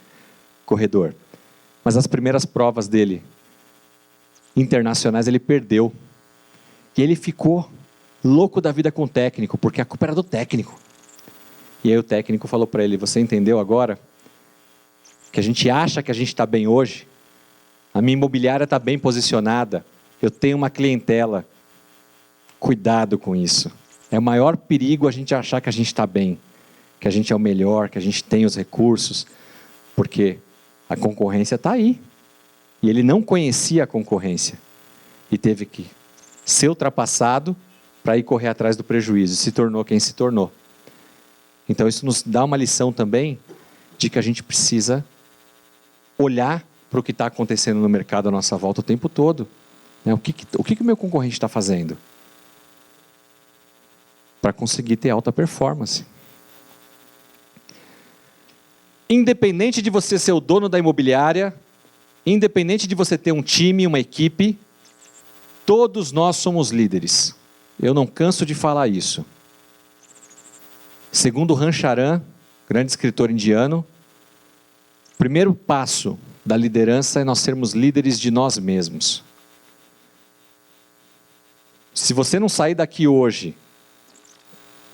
corredor. Mas as primeiras provas dele, internacionais, ele perdeu. E ele ficou louco da vida com o técnico, porque a culpa era do técnico. E aí o técnico falou para ele, você entendeu agora? Que a gente acha que a gente está bem hoje, a minha imobiliária está bem posicionada, eu tenho uma clientela. Cuidado com isso. É o maior perigo a gente achar que a gente está bem, que a gente é o melhor, que a gente tem os recursos, porque a concorrência está aí. E ele não conhecia a concorrência. E teve que ser ultrapassado para ir correr atrás do prejuízo. E se tornou quem se tornou. Então isso nos dá uma lição também de que a gente precisa olhar para o que está acontecendo no mercado à nossa volta o tempo todo. O que o meu concorrente está fazendo? Para conseguir ter alta performance. Independente de você ser o dono da imobiliária, independente de você ter um time, uma equipe, todos nós somos líderes. Eu não canso de falar isso. Segundo Rancharan, grande escritor indiano, o primeiro passo da liderança é nós sermos líderes de nós mesmos. Se você não sair daqui hoje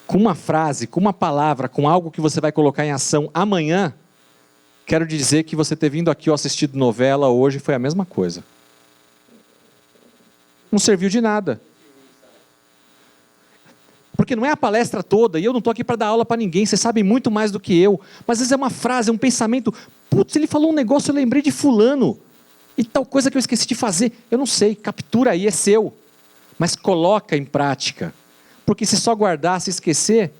com uma frase, com uma palavra, com algo que você vai colocar em ação amanhã, quero dizer que você ter vindo aqui ou assistido novela hoje foi a mesma coisa. Não serviu de nada. Porque não é a palestra toda, e eu não estou aqui para dar aula para ninguém, vocês sabem muito mais do que eu, mas às vezes é uma frase, é um pensamento, putz, ele falou um negócio, eu lembrei de fulano, e tal coisa que eu esqueci de fazer, eu não sei, captura aí, é seu. mas coloca em prática. Porque se só guardar, se esquecer,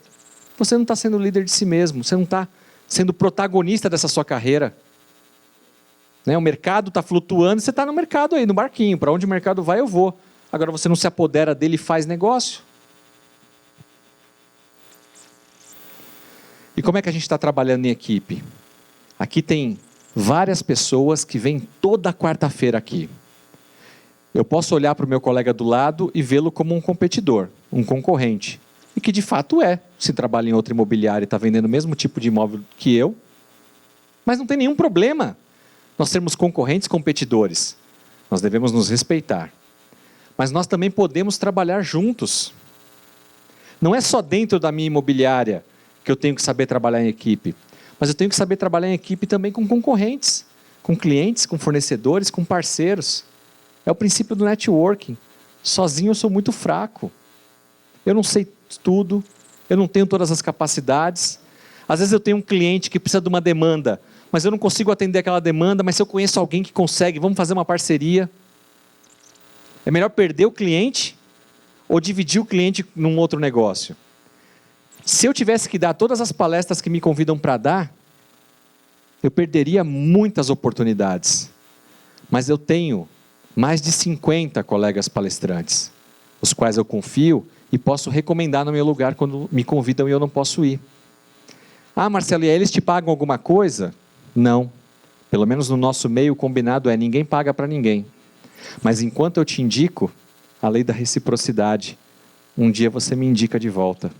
você não está sendo líder de si mesmo, você não está sendo protagonista dessa sua carreira. Né? O mercado está flutuando, você está no mercado aí, no barquinho, para onde o mercado vai eu vou. Agora você não se apodera dele e faz negócio. E como é que a gente está trabalhando em equipe? Aqui tem várias pessoas que vêm toda quarta-feira aqui. Eu posso olhar para o meu colega do lado e vê-lo como um competidor, um concorrente. E que de fato é, se trabalha em outra imobiliária e está vendendo o mesmo tipo de imóvel que eu. Mas não tem nenhum problema nós sermos concorrentes, competidores. Nós devemos nos respeitar. Mas nós também podemos trabalhar juntos. Não é só dentro da minha imobiliária que eu tenho que saber trabalhar em equipe. Mas eu tenho que saber trabalhar em equipe também com concorrentes, com clientes, com fornecedores, com parceiros. É o princípio do networking. Sozinho eu sou muito fraco. Eu não sei tudo, eu não tenho todas as capacidades. Às vezes eu tenho um cliente que precisa de uma demanda, mas eu não consigo atender aquela demanda, mas se eu conheço alguém que consegue, vamos fazer uma parceria. É melhor perder o cliente ou dividir o cliente num outro negócio? Se eu tivesse que dar todas as palestras que me convidam para dar, eu perderia muitas oportunidades. Mas eu tenho mais de 50 colegas palestrantes, os quais eu confio e posso recomendar no meu lugar quando me convidam e eu não posso ir. Ah, Marcelo, e aí eles te pagam alguma coisa? Não. Pelo menos no nosso meio, o combinado é ninguém paga para ninguém. Mas enquanto eu te indico, a lei da reciprocidade, um dia você me indica de volta.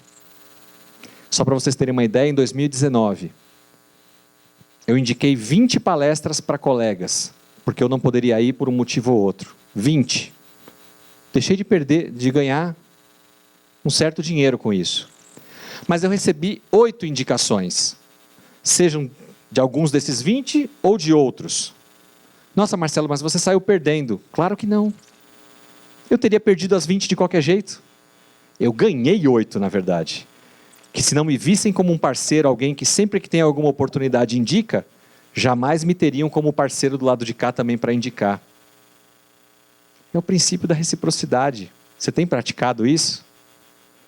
Só para vocês terem uma ideia, em 2019, eu indiquei 20 palestras para colegas, porque eu não poderia ir por um motivo ou outro. 20. Deixei de ganhar um certo dinheiro com isso. Mas eu recebi 8 indicações, sejam de alguns desses 20 ou de outros. Nossa, Marcelo, mas você saiu perdendo. Claro que não. Eu teria perdido as 20 de qualquer jeito. Eu ganhei 8, na verdade. Que se não me vissem como um parceiro, alguém que sempre que tem alguma oportunidade indica, jamais me teriam como parceiro do lado de cá também para indicar. É o princípio da reciprocidade. Você tem praticado isso?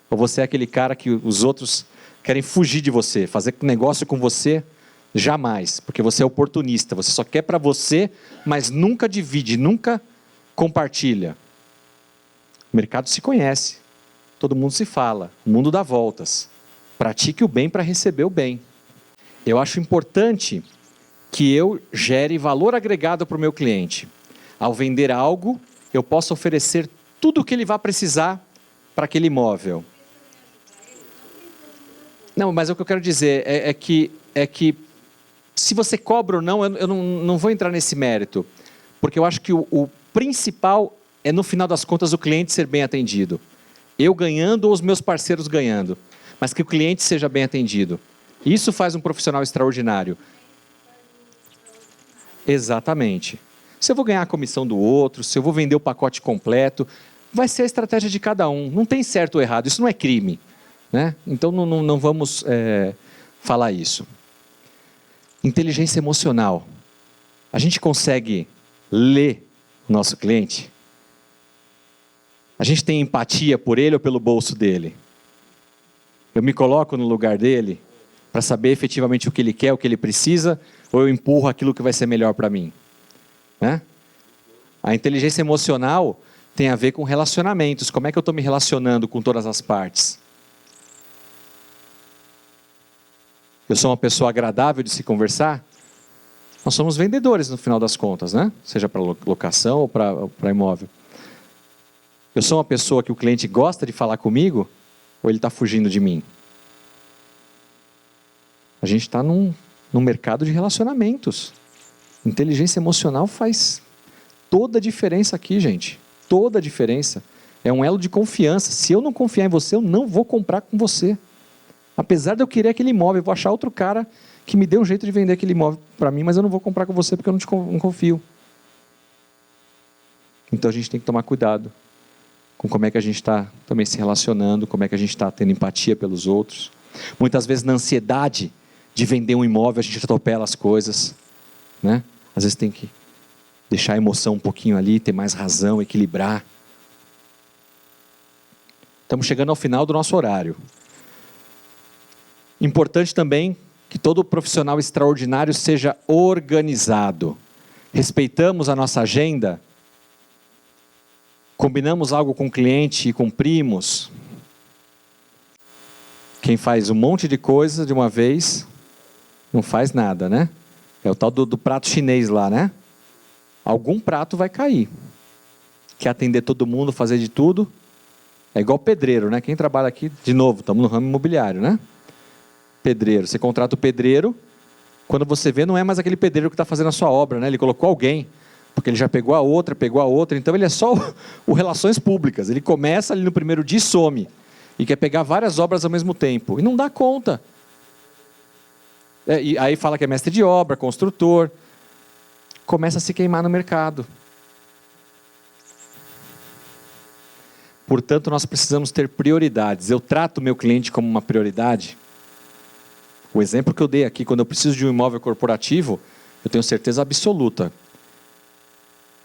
Ou você é aquele cara que os outros querem fugir de você, fazer negócio com você? Jamais, porque você é oportunista, você só quer para você, mas nunca divide, nunca compartilha. O mercado se conhece, todo mundo se fala, o mundo dá voltas. Pratique o bem para receber o bem. Eu acho importante que eu gere valor agregado para o meu cliente. Ao vender algo, eu possa oferecer tudo o que ele vai precisar para aquele imóvel. Não, mas o que eu quero dizer é que se você cobra ou não, eu não vou entrar nesse mérito. Porque eu acho que o principal é, no final das contas, o cliente ser bem atendido. Eu ganhando ou os meus parceiros ganhando. Mas que o cliente seja bem atendido. Isso faz um profissional extraordinário. Exatamente. Se eu vou ganhar a comissão do outro, se eu vou vender o pacote completo, vai ser a estratégia de cada um. Não tem certo ou errado, isso não é crime. Né? Então não vamos falar isso. Inteligência emocional. A gente consegue ler o nosso cliente? A gente tem empatia por ele ou pelo bolso dele? Eu me coloco no lugar dele para saber efetivamente o que ele quer, o que ele precisa, ou eu empurro aquilo que vai ser melhor para mim? Né? A inteligência emocional tem a ver com relacionamentos. Como é que eu estou me relacionando com todas as partes? Eu sou uma pessoa agradável de se conversar? Nós somos vendedores no final das contas, né? Seja para locação ou para imóvel. Eu sou uma pessoa que o cliente gosta de falar comigo ou ele está fugindo de mim? A gente está num mercado de relacionamentos. Inteligência emocional faz toda a diferença aqui, gente. Toda a diferença. É um elo de confiança. Se eu não confiar em você, eu não vou comprar com você. Apesar de eu querer aquele imóvel, eu vou achar outro cara que me dê um jeito de vender aquele imóvel para mim, mas eu não vou comprar com você porque eu não confio. Então a gente tem que tomar cuidado com como é que a gente está também se relacionando, como é que a gente está tendo empatia pelos outros. Muitas vezes na ansiedade de vender um imóvel, a gente atropela as coisas. Né? Às vezes tem que deixar a emoção um pouquinho ali, ter mais razão, equilibrar. Estamos chegando ao final do nosso horário. Importante também que todo profissional extraordinário seja organizado. Respeitamos a nossa agenda? Combinamos algo com o cliente e cumprimos? Quem faz um monte de coisa de uma vez, não faz nada, né? É o tal do prato chinês lá, né? Algum prato vai cair. Quer atender todo mundo, fazer de tudo? É igual pedreiro, né? Quem trabalha aqui, de novo, estamos no ramo imobiliário, né? Pedreiro. Você contrata o pedreiro, quando você vê, não é mais aquele pedreiro que está fazendo a sua obra, né? Ele colocou alguém, porque ele já pegou a outra, então ele é só o relações públicas. Ele começa ali no primeiro dia e some. E quer pegar várias obras ao mesmo tempo. E não dá conta. E aí fala que é mestre de obra, construtor. Começa a se queimar no mercado. Portanto, nós precisamos ter prioridades. Eu trato o meu cliente como uma prioridade. O exemplo que eu dei aqui, quando eu preciso de um imóvel corporativo, eu tenho certeza absoluta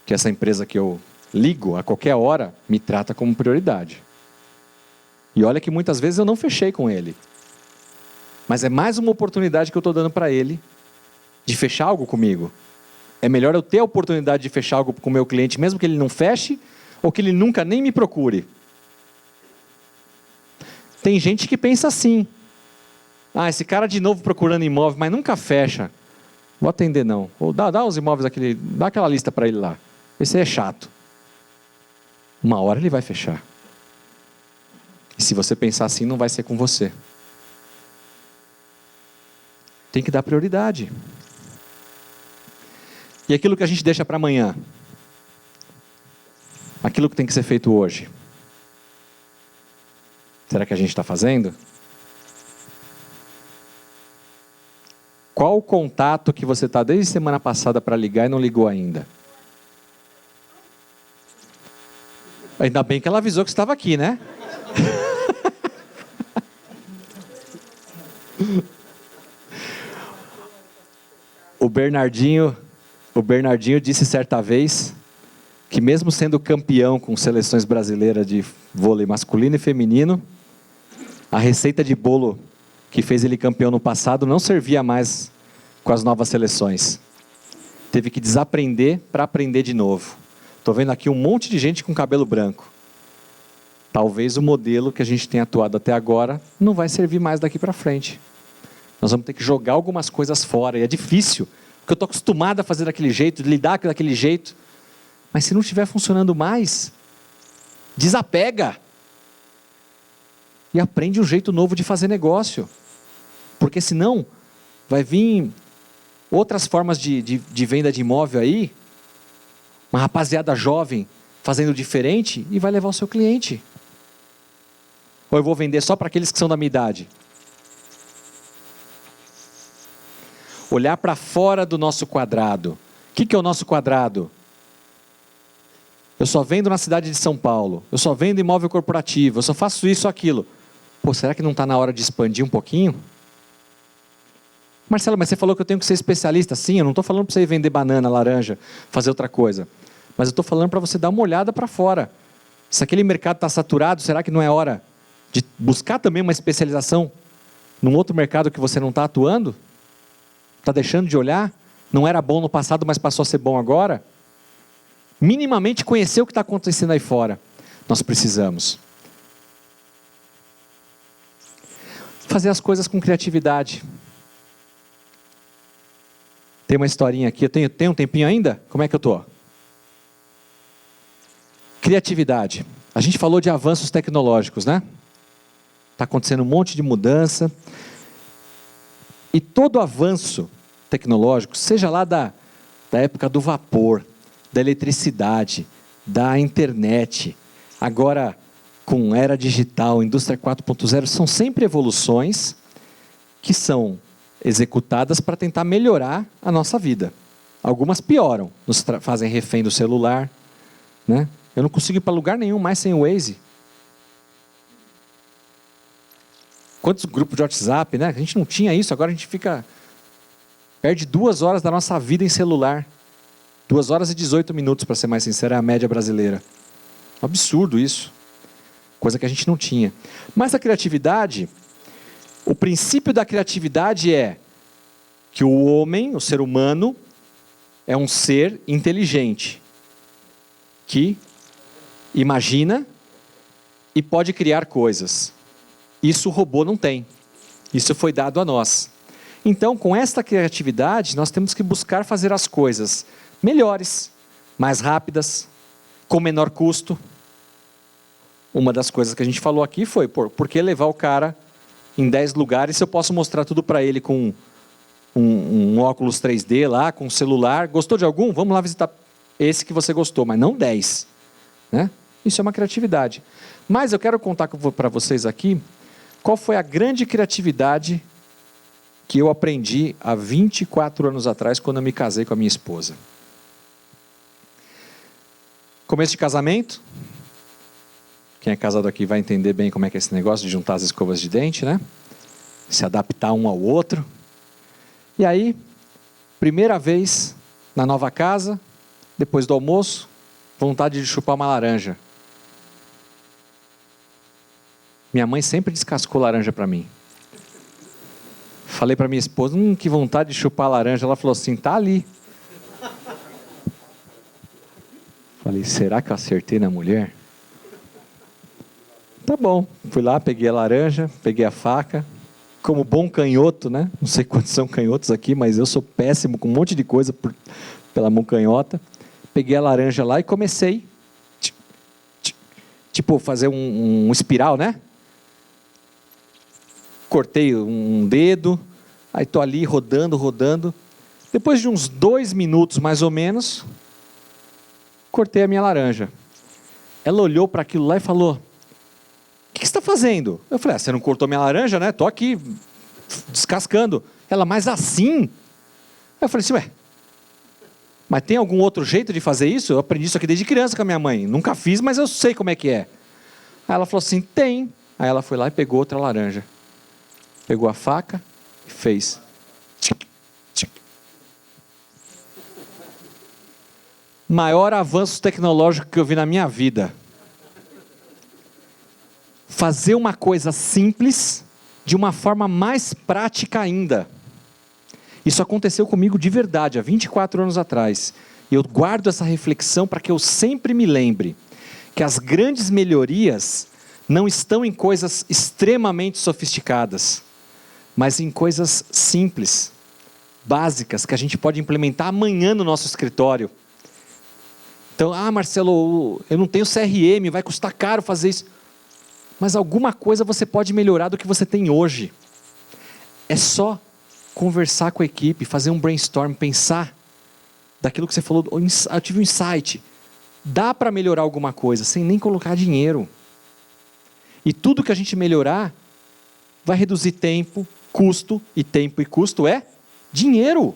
que essa empresa que eu ligo a qualquer hora me trata como prioridade. E olha que muitas vezes eu não fechei com ele. Mas é mais uma oportunidade que eu estou dando para ele de fechar algo comigo. É melhor eu ter a oportunidade de fechar algo com o meu cliente, mesmo que ele não feche, ou que ele nunca nem me procure. Tem gente que pensa assim. Esse cara de novo procurando imóvel, mas nunca fecha. Vou atender não. Ou dá os imóveis, dá aquela lista para ele lá. Esse aí é chato. Uma hora ele vai fechar. E se você pensar assim, não vai ser com você. Tem que dar prioridade. E aquilo que a gente deixa para amanhã? Aquilo que tem que ser feito hoje? Será que a gente está fazendo? Qual o contato que você está desde semana passada para ligar e não ligou ainda? Ainda bem que ela avisou que estava aqui, né? O Bernardinho disse certa vez que mesmo sendo campeão com seleções brasileiras de vôlei masculino e feminino, a receita de bolo que fez ele campeão no passado não servia mais com as novas seleções. Teve que desaprender para aprender de novo. Estou vendo aqui um monte de gente com cabelo branco. Talvez o modelo que a gente tem atuado até agora não vai servir mais daqui para frente. Nós vamos ter que jogar algumas coisas fora. E é difícil, porque eu estou acostumado a fazer daquele jeito, lidar daquele jeito. Mas se não estiver funcionando mais, desapega. E aprende um jeito novo de fazer negócio. Porque senão, vai vir outras formas de venda de imóvel aí, uma rapaziada jovem fazendo diferente e vai levar o seu cliente. Ou eu vou vender só para aqueles que são da minha idade? Olhar para fora do nosso quadrado. O que é o nosso quadrado? Eu só vendo na cidade de São Paulo. Eu só vendo imóvel corporativo. Eu só faço isso ou aquilo. Será que não está na hora de expandir um pouquinho? Marcelo, mas você falou que eu tenho que ser especialista. Sim, eu não estou falando para você ir vender banana, laranja, fazer outra coisa. Mas eu estou falando para você dar uma olhada para fora. Se aquele mercado está saturado, será que não é hora de buscar também uma especialização num outro mercado que você não está atuando? Está deixando de olhar? Não era bom no passado, mas passou a ser bom agora? Minimamente conhecer o que está acontecendo aí fora. Nós precisamos. Fazer as coisas com criatividade. Tem uma historinha aqui. Eu tenho um tempinho ainda? Como é que eu estou? Criatividade. A gente falou de avanços tecnológicos, né? Está acontecendo um monte de mudança. E todo avanço tecnológico, seja lá da época do vapor, da eletricidade, da internet, agora com era digital, indústria 4.0, são sempre evoluções que são executadas para tentar melhorar a nossa vida. Algumas pioram, nos fazem refém do celular, né? Eu não consigo ir para lugar nenhum mais sem o Waze. Quantos grupos de WhatsApp, né? A gente não tinha isso, agora a gente perde 2 horas da nossa vida em celular. 2 horas e 18 minutos, para ser mais sincero, é a média brasileira. Absurdo isso. coisa que a gente não tinha. Mas a criatividade, o princípio da criatividade é que o homem, o ser humano, é um ser inteligente, que imagina e pode criar coisas. Isso o robô não tem. Isso foi dado a nós. Então, com esta criatividade, nós temos que buscar fazer as coisas melhores, mais rápidas, com menor custo. Uma das coisas que a gente falou aqui foi, por que levar o cara em 10 lugares se eu posso mostrar tudo para ele com um óculos 3D lá, com um celular. Gostou de algum? Vamos lá visitar esse que você gostou, mas não 10. Né? Isso é uma criatividade. Mas eu quero contar para vocês aqui qual foi a grande criatividade que eu aprendi há 24 anos atrás, quando eu me casei com a minha esposa. Começo de casamento. Quem é casado aqui vai entender bem como é que é esse negócio de juntar as escovas de dente, né? Se adaptar um ao outro. E aí, primeira vez na nova casa, depois do almoço, vontade de chupar uma laranja. Minha mãe sempre descascou laranja para mim. Falei para minha esposa, que vontade de chupar laranja. Ela falou assim, tá ali. Falei, será que eu acertei na mulher? Tá bom, fui lá, peguei a laranja, peguei a faca. Como bom canhoto, né? Não sei quantos são canhotos aqui, mas eu sou péssimo com um monte de coisa pela mão canhota. Peguei a laranja lá e comecei, tipo, fazer um espiral, né? Cortei um dedo, aí estou ali rodando. Depois de uns 2 minutos, mais ou menos, cortei a minha laranja. Ela olhou para aquilo lá e falou, o que você está fazendo? Eu falei, você não cortou minha laranja, né? Estou aqui descascando. Ela, mas assim? Eu falei assim, ué, mas tem algum outro jeito de fazer isso? Eu aprendi isso aqui desde criança com a minha mãe. Nunca fiz, mas eu sei como é que é. Aí ela falou assim, tem. Aí ela foi lá e pegou outra laranja. Pegou a faca e fez. Maior avanço tecnológico que eu vi na minha vida. Fazer uma coisa simples de uma forma mais prática ainda. Isso aconteceu comigo de verdade, há 24 anos atrás. E eu guardo essa reflexão para que eu sempre me lembre que as grandes melhorias não estão em coisas extremamente sofisticadas, mas em coisas simples, básicas, que a gente pode implementar amanhã no nosso escritório. Então, Marcelo, eu não tenho CRM, vai custar caro fazer isso. Mas alguma coisa você pode melhorar do que você tem hoje. É só conversar com a equipe, fazer um brainstorm, pensar daquilo que você falou, eu tive um insight. Dá para melhorar alguma coisa, sem nem colocar dinheiro. E tudo que a gente melhorar, vai reduzir tempo, custo, e tempo e custo é dinheiro.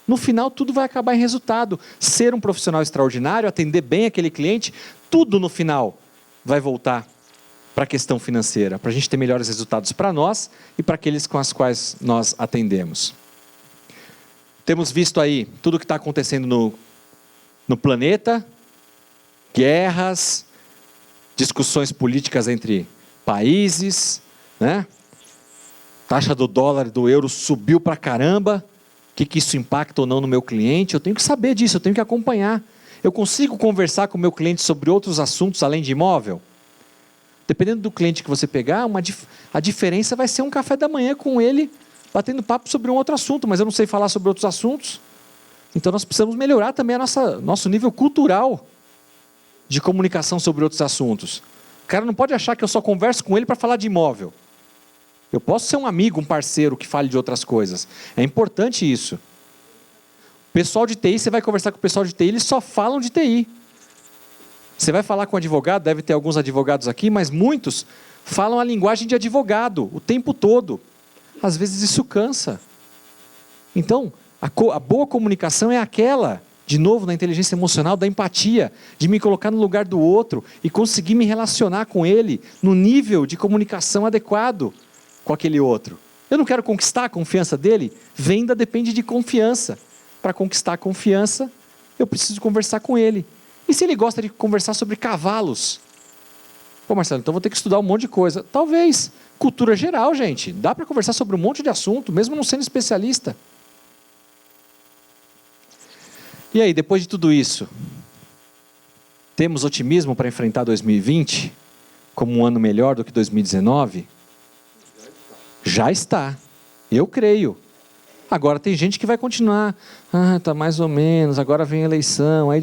No final, tudo vai acabar em resultado. Ser um profissional extraordinário, atender bem aquele cliente, tudo no final vai voltar para a questão financeira, para a gente ter melhores resultados para nós e para aqueles com os quais nós atendemos. Temos visto aí tudo o que está acontecendo no planeta, guerras, discussões políticas entre países, né? Taxa do dólar e do euro subiu para caramba, o que isso impacta ou não no meu cliente? Eu tenho que saber disso, eu tenho que acompanhar. Eu consigo conversar com o meu cliente sobre outros assuntos além de imóvel? Dependendo do cliente que você pegar, a diferença vai ser um café da manhã com ele, batendo papo sobre um outro assunto, mas eu não sei falar sobre outros assuntos. Então nós precisamos melhorar também nosso nível cultural de comunicação sobre outros assuntos. O cara não pode achar que eu só converso com ele para falar de imóvel. Eu posso ser um amigo, um parceiro que fale de outras coisas. É importante isso. O pessoal de TI, você vai conversar com o pessoal de TI, eles só falam de TI. Você vai falar com um advogado, deve ter alguns advogados aqui, mas muitos falam a linguagem de advogado o tempo todo. Às vezes isso cansa. Então, a boa comunicação é aquela, de novo, na inteligência emocional, da empatia, de me colocar no lugar do outro e conseguir me relacionar com ele no nível de comunicação adequado com aquele outro. Eu não quero conquistar a confiança dele? Venda depende de confiança. Para conquistar a confiança, eu preciso conversar com ele. E se ele gosta de conversar sobre cavalos? Pô, Marcelo, então vou ter que estudar um monte de coisa. Talvez. Cultura geral, gente. Dá para conversar sobre um monte de assunto, mesmo não sendo especialista. E aí, depois de tudo isso, temos otimismo para enfrentar 2020 como um ano melhor do que 2019? Já está. Eu creio. Agora tem gente que vai continuar. Tá mais ou menos, agora vem a eleição, aí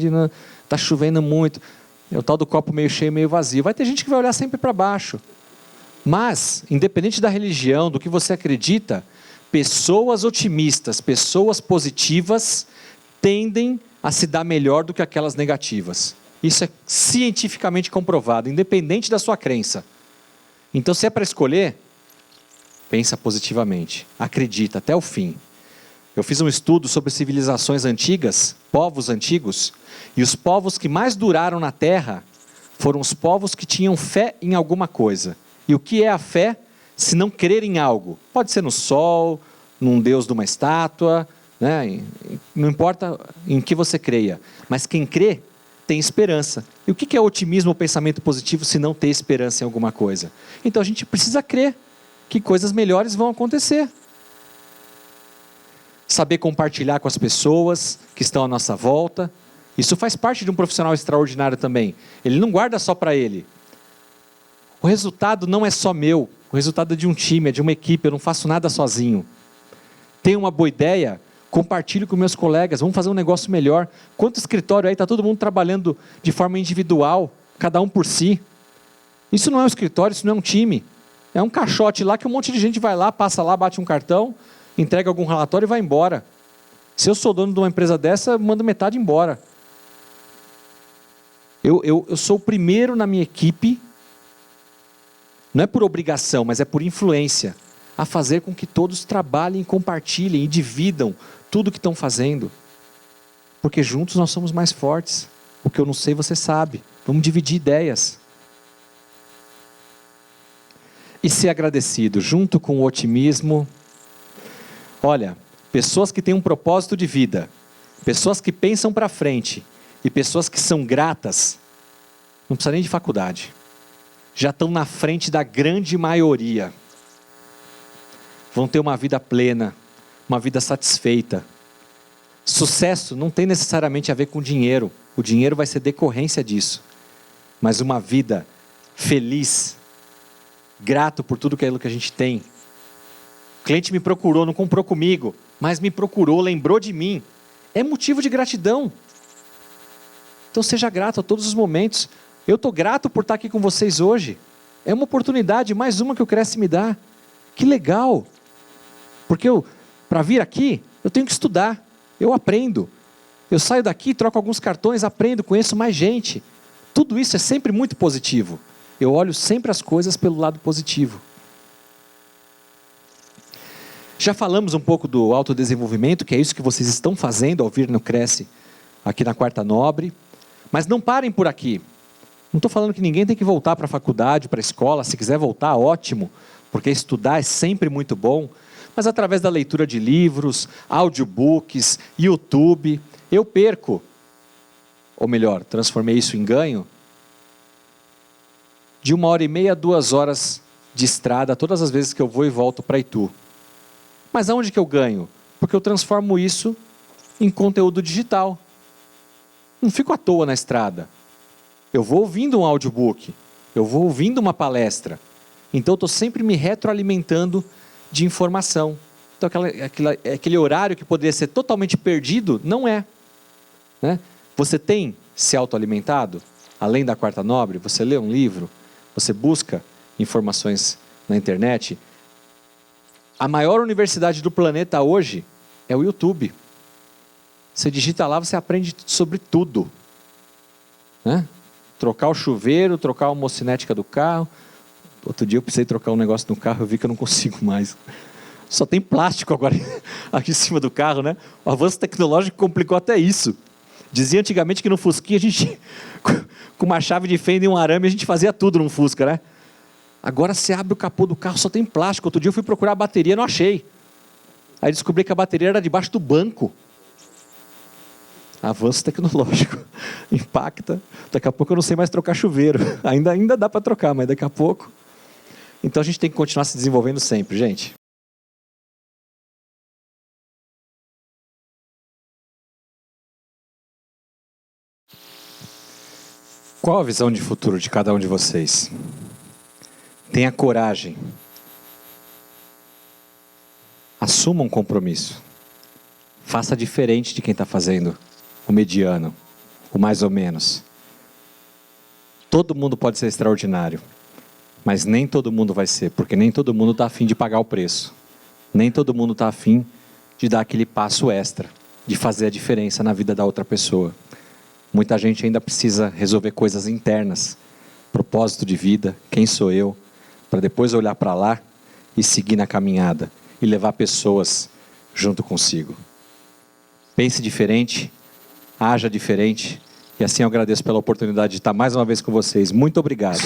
tá chovendo muito. É o tal do copo meio cheio, meio vazio. Vai ter gente que vai olhar sempre para baixo. Mas, independente da religião, do que você acredita, pessoas otimistas, pessoas positivas, tendem a se dar melhor do que aquelas negativas. Isso é cientificamente comprovado, independente da sua crença. Então, se é para escolher, pensa positivamente, acredita até o fim. Eu fiz um estudo sobre civilizações antigas, povos antigos, e os povos que mais duraram na Terra foram os povos que tinham fé em alguma coisa. E o que é a fé, se não crer em algo? Pode ser no sol, num deus de uma estátua, né? Não importa em que você creia, mas quem crê tem esperança. E o que é otimismo ou pensamento positivo se não ter esperança em alguma coisa? Então a gente precisa crer que coisas melhores vão acontecer. Saber compartilhar com as pessoas que estão à nossa volta. Isso faz parte de um profissional extraordinário também. Ele não guarda só para ele. O resultado não é só meu. O resultado é de um time, é de uma equipe. Eu não faço nada sozinho. Tenho uma boa ideia, compartilho com meus colegas. Vamos fazer um negócio melhor. Quanto escritório aí, está todo mundo trabalhando de forma individual, cada um por si. Isso não é um escritório, isso não é um time. É um caixote lá que um monte de gente vai lá, passa lá, bate um cartão, entrega algum relatório e vai embora. Se eu sou dono de uma empresa dessa, eu mando metade embora. Eu sou o primeiro na minha equipe, não é por obrigação, mas é por influência, a fazer com que todos trabalhem, compartilhem e dividam tudo que estão fazendo. Porque juntos nós somos mais fortes. O que eu não sei, você sabe. Vamos dividir ideias. E ser agradecido, junto com o otimismo. Olha, pessoas que têm um propósito de vida, pessoas que pensam para frente e pessoas que são gratas, não precisa nem de faculdade, já estão na frente da grande maioria. Vão ter uma vida plena, uma vida satisfeita. Sucesso não tem necessariamente a ver com dinheiro. O dinheiro vai ser decorrência disso. Mas uma vida feliz, grato por tudo aquilo que a gente tem. O cliente me procurou, não comprou comigo, mas me procurou, lembrou de mim. É motivo de gratidão. Então seja grato a todos os momentos. Eu estou grato por estar aqui com vocês hoje. É uma oportunidade, mais uma que o Cresce me dá. Que legal. Porque para vir aqui, eu tenho que estudar. Eu aprendo. Eu saio daqui, troco alguns cartões, aprendo, conheço mais gente. Tudo isso é sempre muito positivo. Eu olho sempre as coisas pelo lado positivo. Já falamos um pouco do autodesenvolvimento, que é isso que vocês estão fazendo ao vir no Cresce, aqui na Quarta Nobre. Mas não parem por aqui. Não estou falando que ninguém tem que voltar para a faculdade, para a escola. Se quiser voltar, ótimo, porque estudar é sempre muito bom. Mas através da leitura de livros, audiobooks, YouTube, eu perco, ou melhor, transformei isso em ganho, de 1h30 a 2 horas de estrada, todas as vezes que eu vou e volto para Itu. Mas aonde que eu ganho? Porque eu transformo isso em conteúdo digital. Não fico à toa na estrada. Eu vou ouvindo um audiobook, eu vou ouvindo uma palestra. Então eu estou sempre me retroalimentando de informação. Então aquele horário que poderia ser totalmente perdido, não é. Né? Você tem se autoalimentado? Além da Quarta Nobre, você lê um livro? Você busca informações na internet? A maior universidade do planeta hoje é o YouTube. Você digita lá, você aprende sobre tudo. Né? Trocar o chuveiro, trocar a homocinética do carro. Outro dia eu precisei trocar um negócio no carro, eu vi que eu não consigo mais. Só tem plástico agora aqui em cima do carro, né? O avanço tecnológico complicou até isso. Dizia antigamente que no Fusquinha a gente, com uma chave de fenda e um arame, a gente fazia tudo num Fusca, né? Agora você abre o capô do carro, só tem plástico. Outro dia eu fui procurar a bateria, não achei. Aí descobri que a bateria era debaixo do banco. Avanço tecnológico. Impacta. Daqui a pouco eu não sei mais trocar chuveiro. Ainda dá para trocar, mas daqui a pouco. Então a gente tem que continuar se desenvolvendo sempre, gente. Qual a visão de futuro de cada um de vocês? Tenha coragem. Assuma um compromisso. Faça diferente de quem está fazendo o mediano, o mais ou menos. Todo mundo pode ser extraordinário, mas nem todo mundo vai ser, porque nem todo mundo está afim de pagar o preço. Nem todo mundo está afim de dar aquele passo extra, de fazer a diferença na vida da outra pessoa. Muita gente ainda precisa resolver coisas internas, propósito de vida, quem sou eu, para depois olhar para lá e seguir na caminhada e levar pessoas junto consigo. Pense diferente, haja diferente, e assim eu agradeço pela oportunidade de estar mais uma vez com vocês. Muito obrigado.